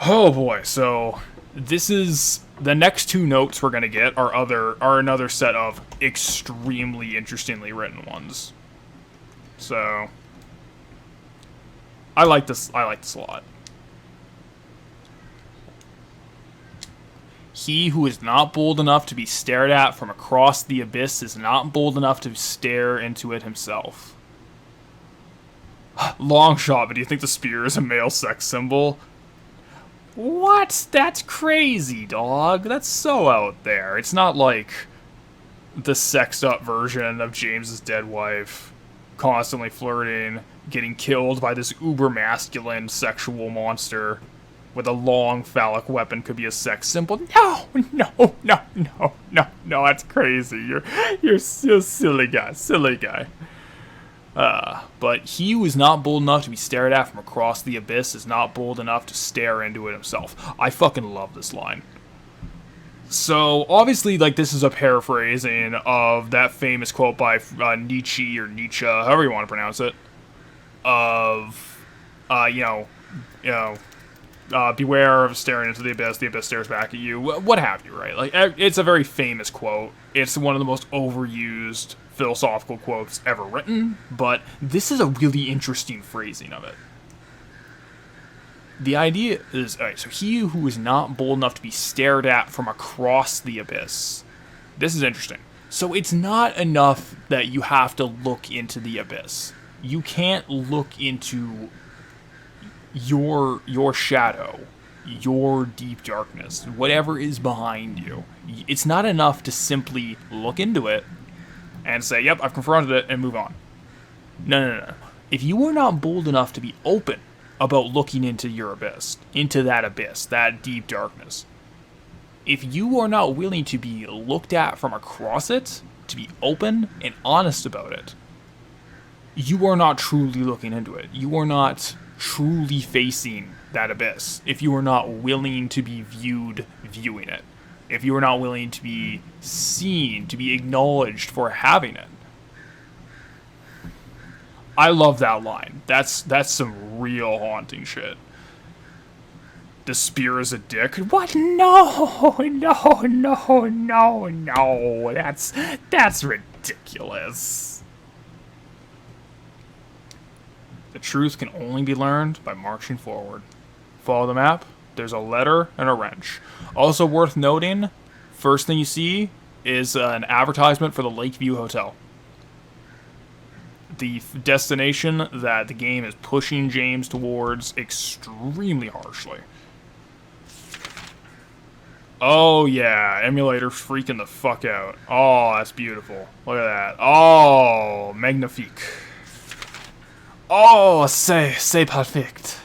Oh boy, so this is the next two notes we're gonna get are another set of extremely interestingly written ones. So I like this a lot. He who is not bold enough to be stared at from across the abyss is not bold enough to stare into it himself. Long shot, but do you think the spear is a male sex symbol? What? That's crazy, dog. That's so out there. It's not like the sexed up version of James's dead wife, constantly flirting, getting killed by this uber masculine sexual monster with a long phallic weapon could be a sex symbol. No, that's crazy. You're so silly guy. But he who is not bold enough to be stared at from across the abyss is not bold enough to stare into it himself. I fucking love this line. So, obviously, like, this is a paraphrasing of that famous quote by Nietzsche, or Nietzsche, however you want to pronounce it, of, beware of staring into the abyss stares back at you, what have you, right? Like, it's a very famous quote. It's one of the most overused philosophical quotes ever written, but this is a really interesting phrasing of it. The idea is, alright, so he who is not bold enough to be stared at from across the abyss. This is interesting. So it's not enough that you have to look into the abyss. You can't look into your shadow, your deep darkness, whatever is behind you. It's not enough to simply look into it and say, yep, I've confronted it, and move on. No. If you are not bold enough to be open about looking into your abyss, that deep darkness, if you are not willing to be looked at from across it, to be open and honest about it, you are not truly looking into it. You are not truly facing that abyss if you are not willing to be viewing it. If you are not willing to be seen, to be acknowledged for having it. I love that line. That's some real haunting shit. The spear is a dick? What? No. That's ridiculous. The truth can only be learned by marching forward. Follow the map. There's a letter and a wrench. Also worth noting, first thing you see is an advertisement for the Lakeview Hotel. The destination that the game is pushing James towards extremely harshly. Oh yeah, emulator's freaking the fuck out. Oh, that's beautiful. Look at that. Oh, magnifique. Oh, c'est perfect.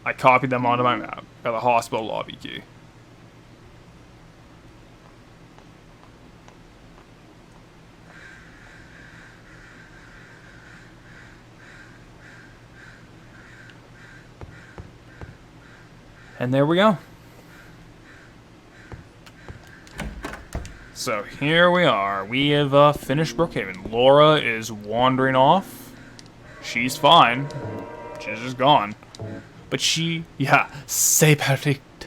I copied them onto my map. Got the hospital lobby key. And there we go. So here we are. We have finished Brookhaven. Laura is wandering off. She's fine. She's just gone. But c'est perfect.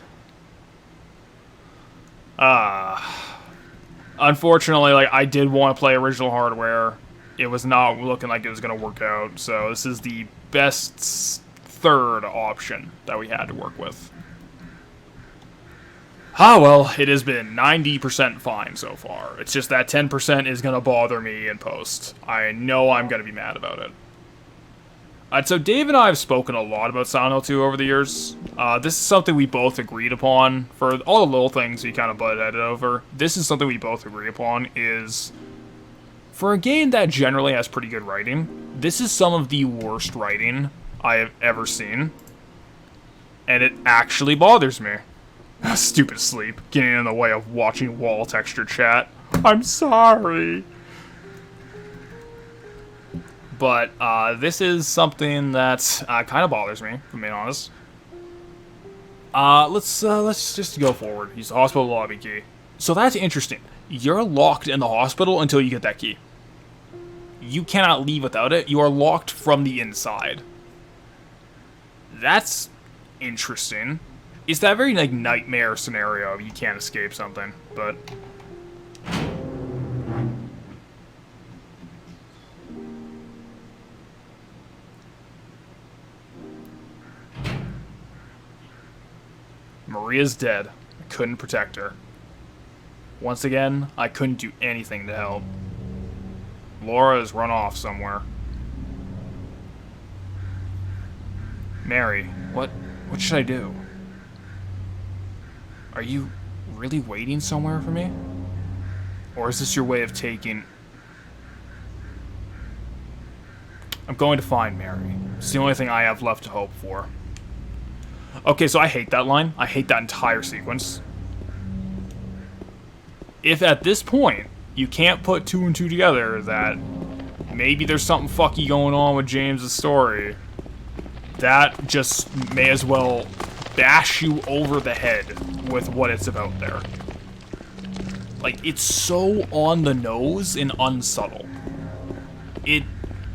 Unfortunately, like, I did want to play original hardware. It was not looking like it was going to work out. So this is the best third option that we had to work with. Well, it has been 90% fine so far. It's just that 10% is going to bother me in post. I know I'm going to be mad about it. So Dave and I have spoken a lot about Silent Hill 2 over the years. This is something we both agreed upon. For all the little things we kind of butted headed over, this is something we both agree upon is, for a game that generally has pretty good writing, this is some of the worst writing I have ever seen. And it actually bothers me. Stupid sleep, getting in the way of watching wall texture chat. I'm sorry. But this is something that kind of bothers me, if I'm being honest. Let's just go forward. Use the hospital lobby key. So that's interesting. You're locked in the hospital until you get that key. You cannot leave without it. You are locked from the inside. That's interesting. It's that very like nightmare scenario. You can't escape something, but. Maria's dead. I couldn't protect her. Once again, I couldn't do anything to help. Laura has run off somewhere. Mary, what should I do? Are you really waiting somewhere for me? Or is this your way of taking... I'm going to find Mary. It's the only thing I have left to hope for. Okay, so I hate that line. I hate that entire sequence. If at this point, you can't put 2 and 2 together that maybe there's something fucky going on with James's story, that just may as well bash you over the head with what it's about there. Like, it's so on the nose and unsubtle.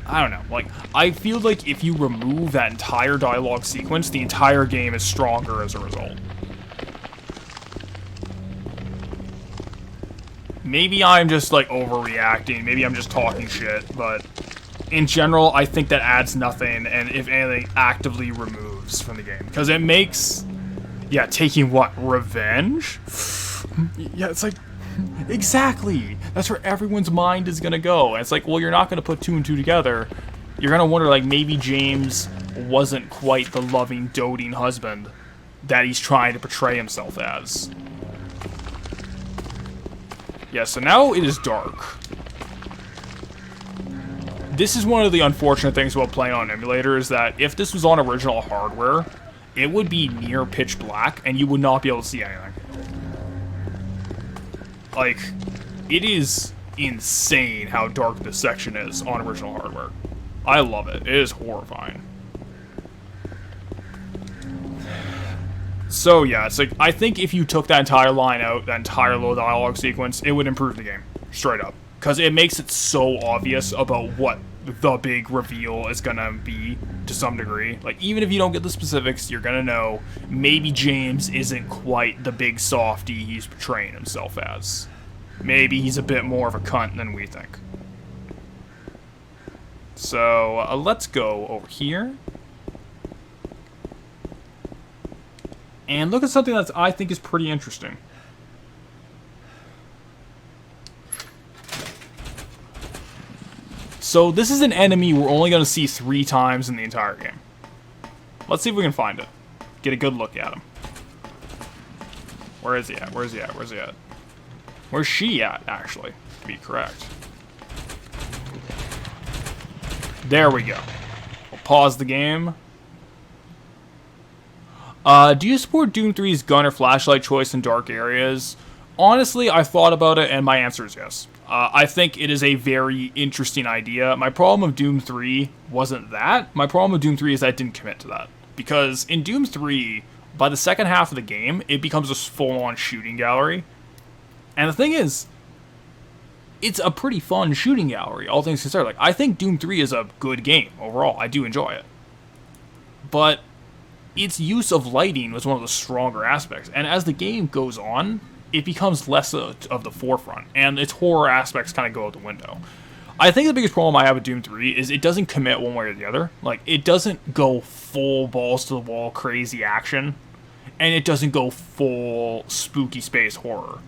I don't know, like, I feel like if you remove that entire dialogue sequence, the entire game is stronger as a result. Maybe I'm just, like, overreacting, maybe I'm just talking shit, but in general, I think that adds nothing, and if anything, actively removes from the game. Because it makes, yeah, taking what, revenge? Yeah, it's like, exactly. That's where everyone's mind is gonna go. And it's like, well, you're not gonna put 2 and 2 together. You're gonna wonder, like, maybe James wasn't quite the loving, doting husband that he's trying to portray himself as. Yeah, so now it is dark. This is one of the unfortunate things about playing on an emulator, is that if this was on original hardware, it would be near pitch black, and you would not be able to see anything. Like, it is insane how dark this section is on original hardware. I love it. It is horrifying. So yeah, it's like, I think if you took that entire line out, that entire little dialogue sequence, it would improve the game. Straight up. Because it makes it so obvious about what the big reveal is gonna be, to some degree. Like, even if you don't get the specifics, you're gonna know maybe James isn't quite the big softy he's portraying himself as. Maybe he's a bit more of a cunt than we think. So, let's go over here. And look at something that I think is pretty interesting. So this is an enemy we're only going to see 3 times in the entire game. Let's see if we can find it. Get a good look at him. Where is he at? Where's he at? Where's he at? Where's she at, actually, to be correct. There we go. We'll pause the game. Do you support Doom 3's gun or flashlight choice in dark areas? Honestly, I thought about it, and my answer is yes. I think it is a very interesting idea. My problem with Doom 3 wasn't that. My problem with Doom 3 is that I didn't commit to that. Because in Doom 3, by the second half of the game, it becomes a full-on shooting gallery. And the thing is, it's a pretty fun shooting gallery, all things considered. Like, I think Doom 3 is a good game overall. I do enjoy it. But its use of lighting was one of the stronger aspects. And as the game goes on, it becomes less of the forefront, and its horror aspects kind of go out the window. I think the biggest problem I have with Doom 3 is it doesn't commit one way or the other. Like, it doesn't go full balls to the wall crazy action, and it doesn't go full spooky space horror.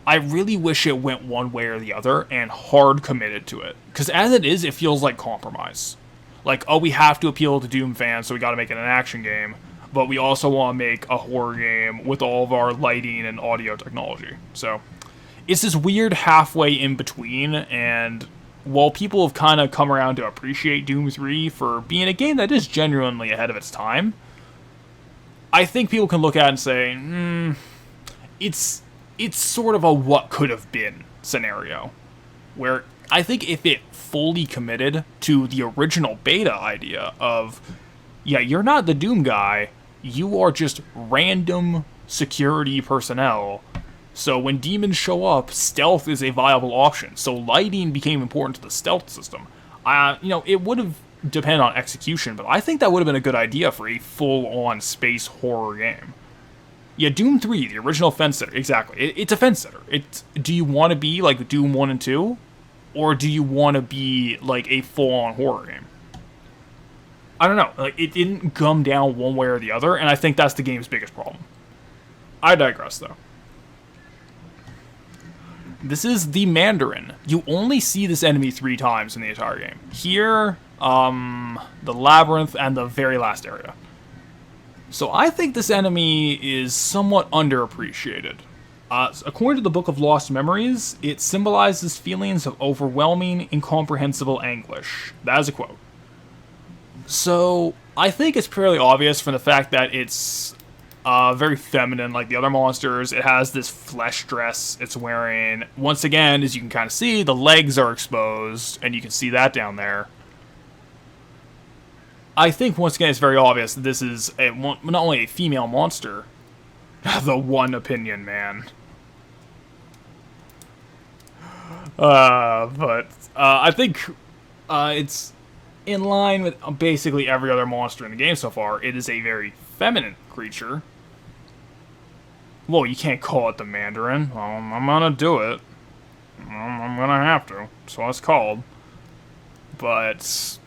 I really wish it went one way or the other and hard committed to it, because as it is, it feels like compromise. Like, oh, we have to appeal to Doom fans, so we gotta make it an action game, but we also want to make a horror game with all of our lighting and audio technology. So, it's this weird halfway in between, and while people have kind of come around to appreciate Doom 3 for being a game that is genuinely ahead of its time, I think people can look at it and say, it's sort of a what could have been scenario, where I think if it fully committed to the original beta idea of, yeah, you're not the Doom guy, you are just random security personnel. So when demons show up, stealth is a viable option. So lighting became important to the stealth system. It would have depended on execution, but I think that would have been a good idea for a full-on space horror game. Yeah, Doom 3, the original fence sitter, exactly. It's a fence sitter. Do you want to be like Doom 1 and 2? Or do you want to be like a full-on horror game? I don't know. Like, it didn't gum down one way or the other, and I think that's the game's biggest problem. I digress, though. This is the Mandarin. You only see this enemy 3 times in the entire game. Here, the labyrinth, and the very last area. So I think this enemy is somewhat underappreciated. According to the Book of Lost Memories, it symbolizes feelings of overwhelming, incomprehensible anguish. That is a quote. So I think it's fairly obvious from the fact that it's very feminine like the other monsters. It has this flesh dress it's wearing. Once again, as you can kind of see, the legs are exposed, and you can see that down there. I think, once again, it's very obvious that this is not only a female monster, the one opinion, man. But I think it's in line with basically every other monster in the game so far. It is a very feminine creature. Well, you can't call it the Mandarin. I'm gonna do it. I'm gonna have to. That's what it's called. But,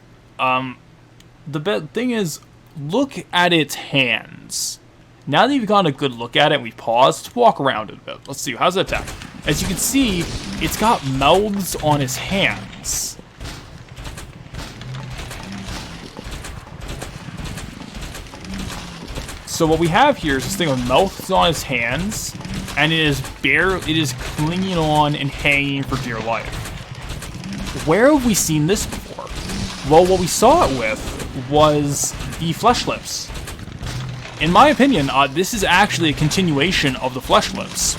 the thing is, look at its hands. Now that you've gotten a good look at it, we've paused, let's walk around it a bit. Let's see, how's it attack? As you can see, it's got mouths on its hands. So what we have here is this thing with mouths on its hands, and it is clinging on and hanging for dear life. Where have we seen this before? Well, what we saw it with was the Flesh Lips. In my opinion, this is actually a continuation of the Flesh Lips,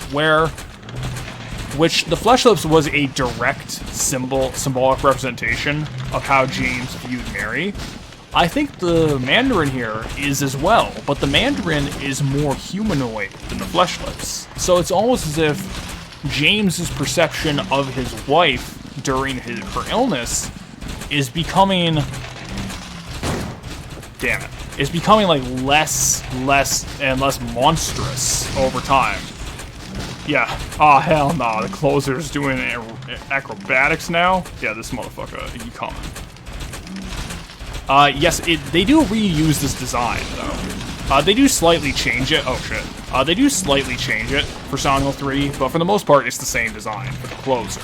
which the Flesh Lips was a direct symbolic representation of how James viewed Mary. I think the Mandarin here is as well, but the Mandarin is more humanoid than the Flesh Lips. So it's almost as if James's perception of his wife during her illness is becoming... Damn it. Is becoming like less and less monstrous over time. Yeah. Oh, hell no. The closer's doing acrobatics now? Yeah, this motherfucker, he coming. Yes, they do reuse this design, though. They do slightly change it. Oh, shit. They do slightly change it for Silent Hill 3, but for the most part, it's the same design for the closer.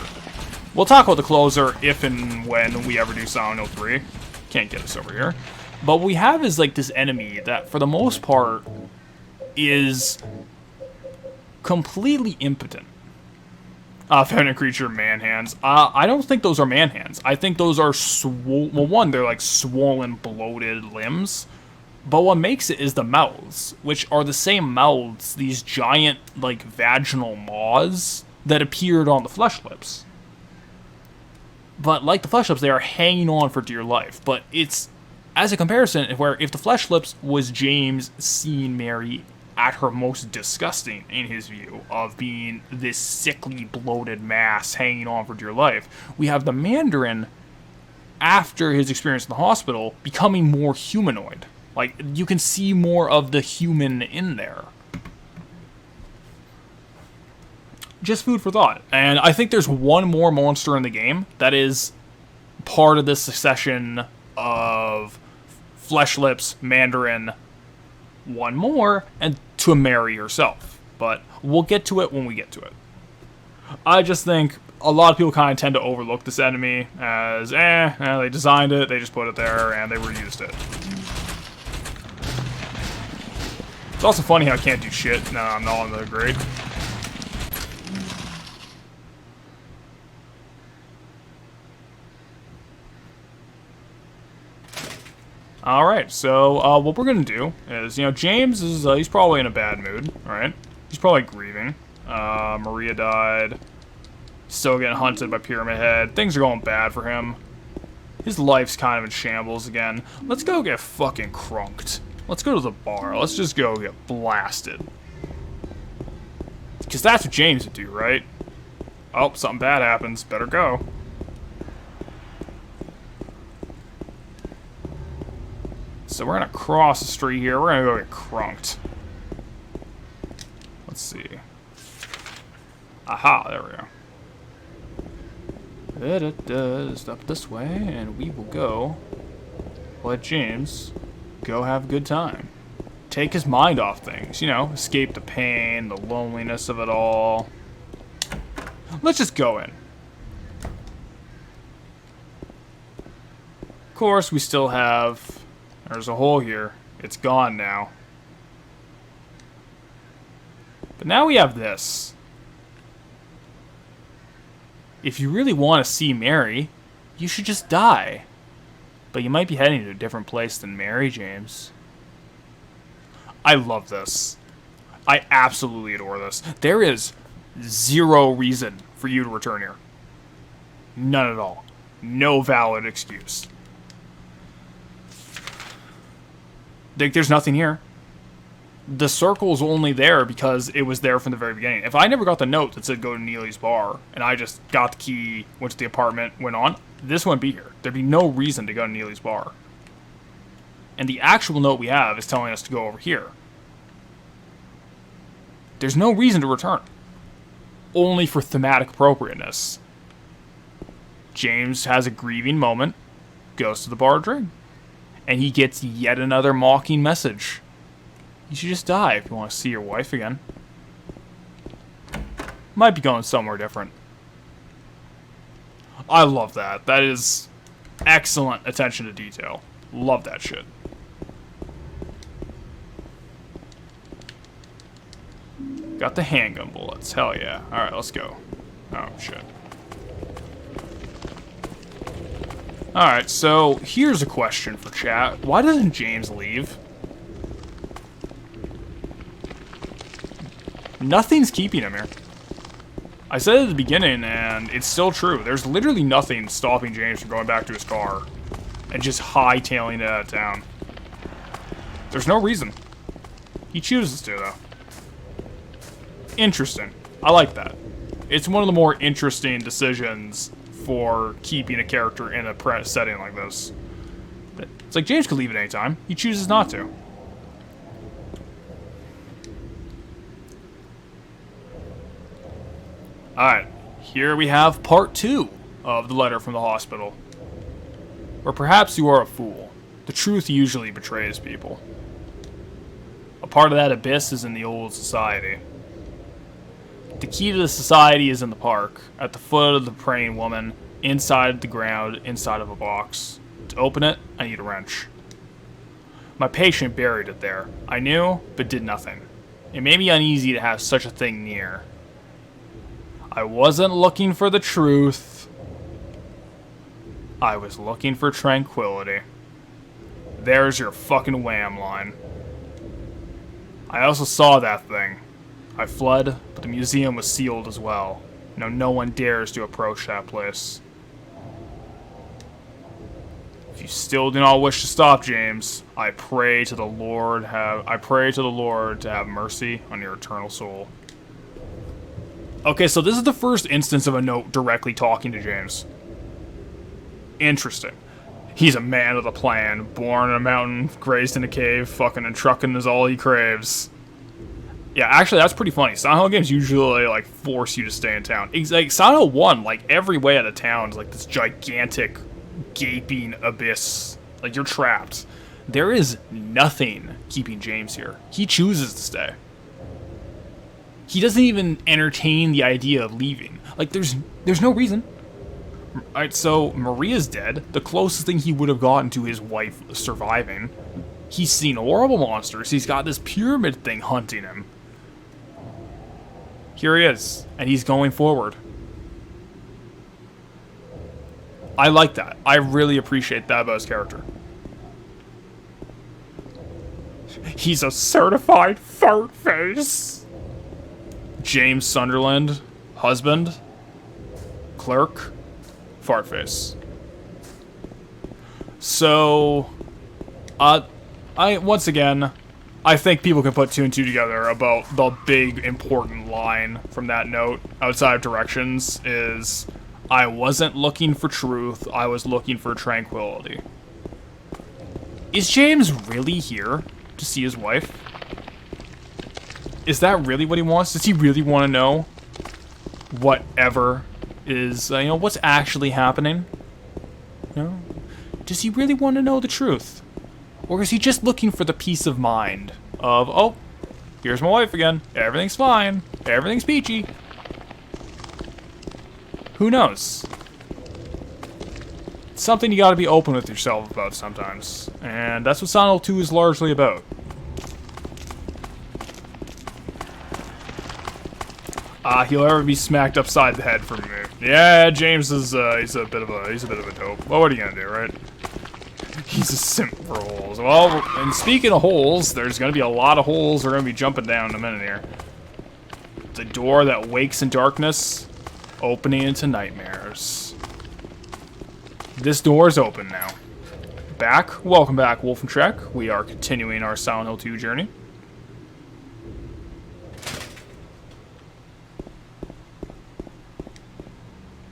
We'll talk about the closer if and when we ever do Silent Hill 3. Can't get us over here. But what we have is, like, this enemy that, for the most part, is completely impotent. Feminine creature, man hands. I don't think those are man hands. I think those are well, one, they're like swollen, bloated limbs. But what makes it is the mouths, which are the same mouths, these giant, like, vaginal maws that appeared on the Flesh Lips. But like the Flesh Lips, they are hanging on for dear life. But it's, as a comparison, where if the Flesh Lips was James seeing Mary at her most disgusting, in his view, of being this sickly, bloated mass hanging on for dear life, we have the Mandarin, after his experience in the hospital, becoming more humanoid. Like, you can see more of the human in there. Just food for thought. And I think there's one more monster in the game that is part of this succession of Flesh Lips, Mandarin, one more, and to Mary herself. But we'll get to it when we get to it. I just think a lot of people kind of tend to overlook this enemy as, they designed it, they just put it there, and they reused it. It's also funny how I can't do shit. No, I'm not on the grade. Alright, so what we're gonna do is, James is, he's probably in a bad mood, right? He's probably grieving. Maria died. Still getting hunted by Pyramid Head. Things are going bad for him. His life's kind of in shambles again. Let's go get fucking crunked. Let's go to the bar. Let's just go get blasted. Because that's what James would do, right? Oh, something bad happens. Better go. So we're gonna cross the street here. We're gonna go get crunked. Let's see. Aha, there we go. Up this way, and we will go let James go have a good time. Take his mind off things, escape the pain, the loneliness of it all. Let's just go in. Of course, we still have... There's a hole here. It's gone now. But now we have this. If you really want to see Mary, you should just die. But you might be heading to a different place than Mary, James. I love this. I absolutely adore this. There is zero reason for you to return here. None at all. No valid excuse. There's nothing here. The circle's only there because it was there from the very beginning. If I never got the note that said go to Neely's bar, and I just got the key, went to the apartment, went on, this wouldn't be here. There'd be no reason to go to Neely's bar. And the actual note we have is telling us to go over here. There's no reason to return. Only for thematic appropriateness. James has a grieving moment, goes to the bar to drink, and he gets yet another mocking message. You should just die if you want to see your wife again. Might be going somewhere different. I love that. That is excellent attention to detail. Love that shit. Got the handgun bullets. Hell yeah. Alright, let's go. Oh, shit. Alright, so here's a question for chat. Why doesn't James leave? Nothing's keeping him here. I said it at the beginning, and it's still true. There's literally nothing stopping James from going back to his car and just hightailing it out of town. There's no reason. He chooses to, though. Interesting. I like that. It's one of the more interesting decisions for keeping a character in a setting like this. It's like James could leave at any time. He chooses not to. Alright, here we have part 2 of the letter from the hospital. Or perhaps you are a fool. The truth usually betrays people. A part of that abyss is in the old society. The key to the society is in the park, at the foot of the praying woman, inside the ground, inside of a box. To open it, I need a wrench. My patient buried it there. I knew, but did nothing. It made me uneasy to have such a thing near. I wasn't looking for the truth. I was looking for tranquility. There's your fucking wham line. I also saw that thing. I fled, but the museum was sealed as well. Now no one dares to approach that place. If you still do not wish to stop, James, I pray to the Lord to have mercy on your eternal soul. Okay, so this is the first instance of a note directly talking to James. Interesting. He's a man of the plan, born in a mountain, raised in a cave, fucking and trucking is all he craves. Yeah, actually, that's pretty funny. Silent Hill games usually, like, force you to stay in town. It's like, Silent Hill 1, like, every way out of town is, like, this gigantic, gaping abyss. Like, you're trapped. There is nothing keeping James here. He chooses to stay. He doesn't even entertain the idea of leaving. Like, there's no reason. Alright, so Maria's dead. The closest thing he would have gotten to his wife surviving. He's seen horrible monsters. He's got this pyramid thing hunting him. Here he is, and he's going forward. I like that. I really appreciate that about his character. He's a certified fart face. James Sunderland, husband, clerk, fart face. So, once again, I think people can put 2 and 2 together about the big important line from that note outside of directions is, I wasn't looking for truth, I was looking for tranquility. Is James really here to see his wife? Is that really what he wants? Does he really want to know whatever is, what's actually happening? Does he really want to know the truth? Or is he just looking for the peace of mind of, oh, here's my wife again. Everything's fine. Everything's peachy. Who knows? It's something you gotta be open with yourself about sometimes. And that's what Silent Hill 2 is largely about. He'll ever be smacked upside the head from me. Yeah, James is, he's a bit of a dope. Well, what are you gonna do, right? He's a simp for holes. Well, and speaking of holes, there's gonna be a lot of holes we're gonna be jumping down in a minute here. The door that wakes in darkness, opening into nightmares. This door is open now. Welcome back, Wolf and Trek. We are continuing our Silent Hill 2 journey.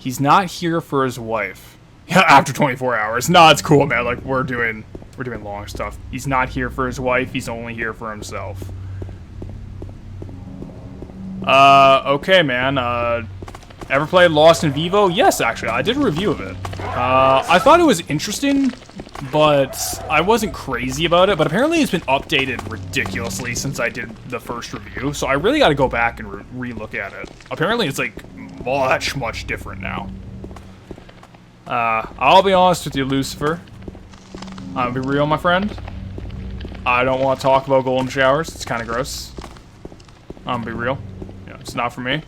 He's not here for his wife. After 24 hours. No, it's cool, man. Like, we're doing long stuff. He's not here for his wife. He's only here for himself. Okay, man. Ever played Lost in Vivo? Yes, actually. I did a review of it. I thought it was interesting, but I wasn't crazy about it. But apparently it's been updated ridiculously since I did the first review. So I really got to go back and re-look at it. Apparently it's, like, much different now. I'll be honest with you, Lucifer. I'll be real, my friend. I don't want to talk about golden showers. It's kind of gross. I'll be real. It's not for me.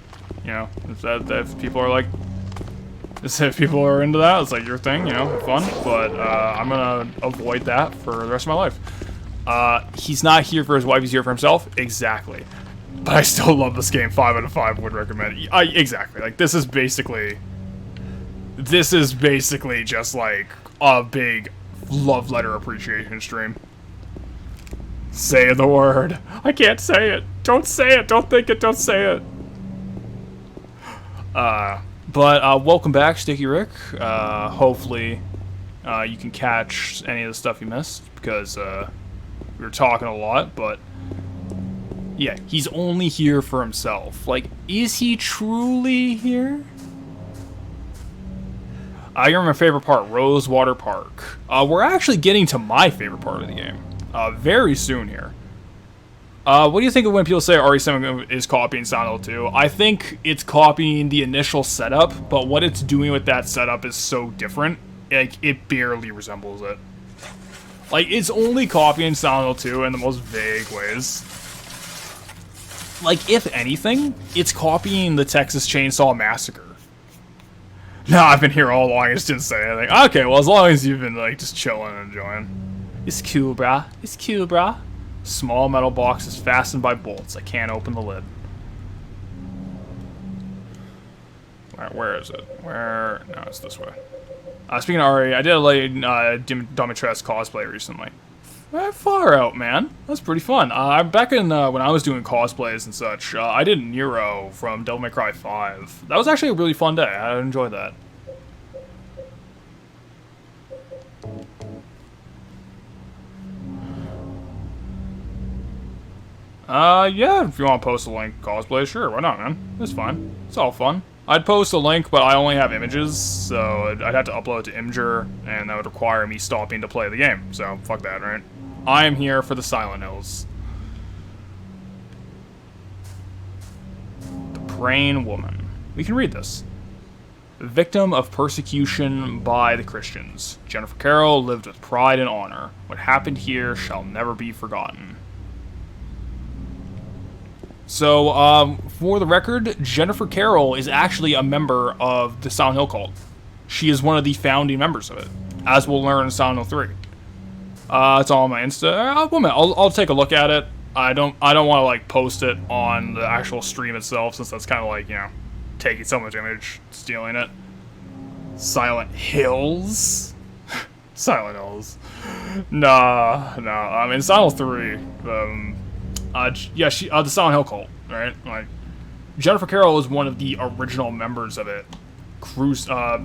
If people are like, if people are into that, it's like your thing, fun. But I'm gonna avoid that for the rest of my life. He's not here for his wife. He's here for himself. Exactly. But I still love this game. 5 out of 5 would recommend it. Exactly. Like, this is basically just like a big love letter appreciation stream. Say the word. I can't say it. Don't say it. Don't think it. Don't say it. But welcome back, Sticky Rick. Hopefully you can catch any of the stuff you missed, because we were talking a lot, but yeah, he's only here for himself. Like, is he truly here? You're my favorite part, Rosewater Park. We're actually getting to my favorite part of the game very soon here. What do you think of when people say RE7 is copying Silent Hill 2? I think it's copying the initial setup, but what it's doing with that setup is so different, like, it barely resembles it. Like, it's only copying Silent Hill 2 in the most vague ways. Like, if anything, it's copying the Texas Chainsaw Massacre. No, I've been here all along, I just didn't say anything. Okay, well, as long as you've been, like, just chilling and enjoying. It's cool, brah. It's cool, brah. Small metal box is fastened by bolts. I can't open the lid. Alright, where is it? No, it's this way. Speaking of RE, I did a late Domitress cosplay recently. Far out, man. That's pretty fun. Back in when I was doing cosplays and such, I did Nero from Devil May Cry 5. That was actually a really fun day. I enjoyed that. Yeah, if you want to post a link cosplay, sure, why not, man? It's fine. It's all fun. I'd post a link, but I only have images, so I'd have to upload it to Imgur, and that would require me stopping to play the game, so fuck that, right? I am here for the Silent Hills. praying woman. We can read this. Victim of persecution by the Christians, Jennifer Carroll lived with pride and honor. What happened here shall never be forgotten. So, for the record, Jennifer Carroll is actually a member of the Silent Hill cult. She is one of the founding members of it, as we'll learn in Silent Hill 3. It's all on my Insta. I'll take a look at it. I don't want to like post it on the actual stream itself, since that's kind of like, you know, taking so much image, stealing it. Silent Hills? Silent Hills. Nah. I mean, Silent Hill 3, the Silent Hill cult, right? Like, Jennifer Carroll is one of the original members of it.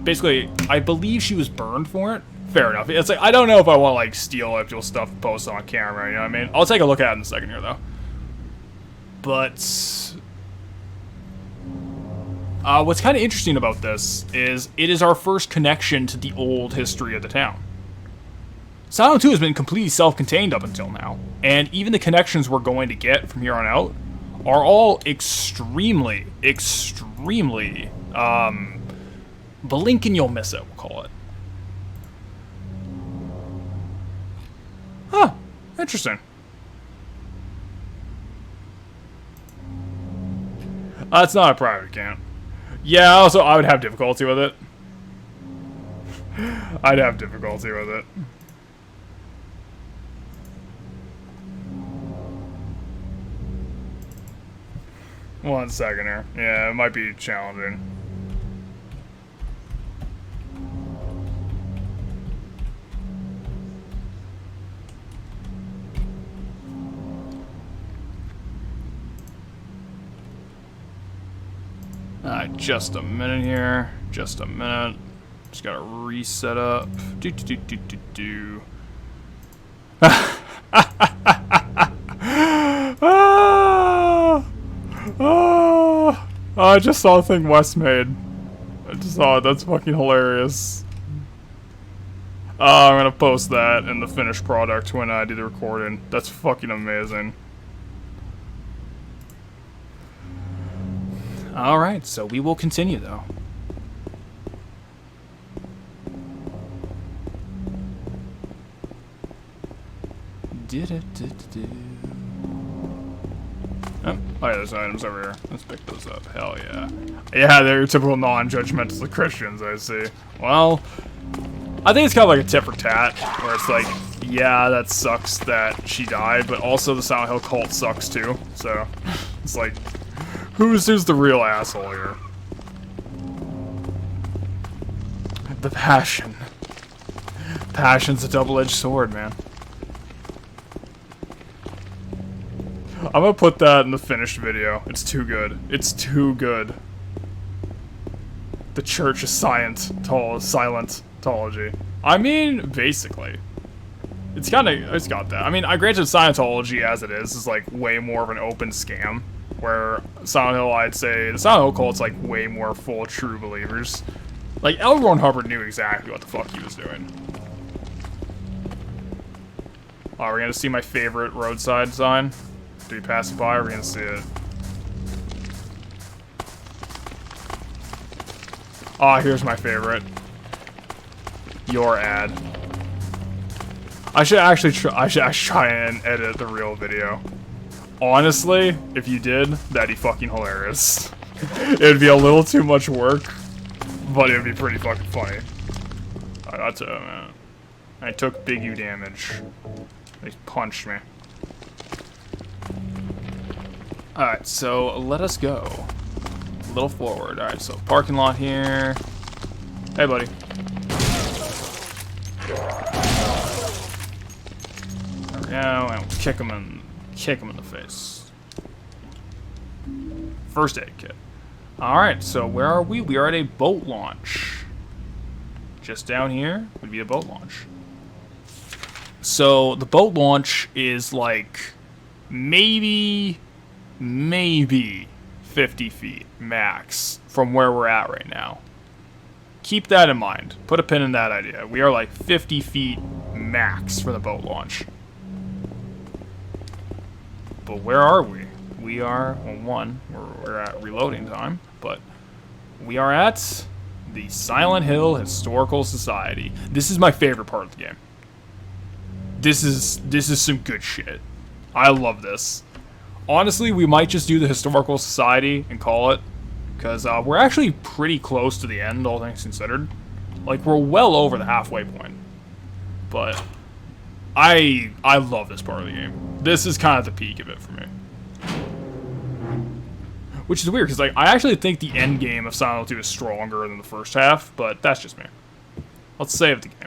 Basically, I believe she was burned for it. Fair enough. It's like, I don't know if I want to, like, steal actual stuff and post it on camera, you know what I mean? I'll take a look at it in a second here, though. But what's kind of interesting about this is it is our first connection to the old history of the town. Silent Hill 2 has been completely self-contained up until now, and even the connections we're going to get from here on out are all extremely, blink and you'll miss it, we'll call it. Huh, interesting. It's not a private account. Yeah, also, I would have difficulty with it. I'd have difficulty with it. One second here. Yeah, it might be challenging. Alright, just a minute here. Just a minute. Just gotta reset up. I just saw a thing Wes made. I just saw it. That's fucking hilarious. I'm gonna post that in the finished product when I do the recording. That's fucking amazing. Alright, so we will continue though. Oh, yeah, there's items over here. Let's pick those up. Hell yeah. Yeah, they're your typical non-judgmental Christians, I see. Well, I think it's kind of like a tit for tat, where it's like, yeah, that sucks that she died, but also the Silent Hill cult sucks too. So, it's like, who's the real asshole here? The passion. Passion's a double-edged sword, man. I'm gonna put that in the finished video. It's too good. It's too good. The Church of Scientology. I mean, basically. It's got that. I mean, I granted Scientology as it is like way more of an open scam. Where Silent Hill, I'd say, the Silent Hill cult's like way more full true believers. Like, L. Ron Hubbard knew exactly what the fuck he was doing. Oh, we're gonna see my favorite roadside sign. Do we pass it by, or are we gonna see it? Ah, here's my favorite. Your ad. I should actually try and edit the real video. Honestly, if you did, that'd be fucking hilarious. It'd be a little too much work, but it'd be pretty fucking funny. That's it, man. I took big U damage. They punched me. Alright, so let us go. A little forward. Alright, so parking lot here. Hey, buddy. There we go, and we'll kick him in the face. First aid kit. Alright, so where are we? We are at a boat launch. Just down here would be a boat launch. So the boat launch is like maybe 50 feet max from where we're at right now. Keep that in mind. Put a pin in that idea. We are like 50 feet max for the boat launch. But where are we? we are, well, one, we're at reloading time, but we are at the Silent Hill Historical Society. This is my favorite part of the game. This is some good shit. I love this. Honestly, we might just do the Historical Society and call it, because we're actually pretty close to the end, all things considered. Like, we're well over the halfway point. But I love this part of the game. This is kind of the peak of it for me. Which is weird, because like, I actually think the end game of Silent Hill 2 is stronger than the first half, but that's just me. Let's save the game.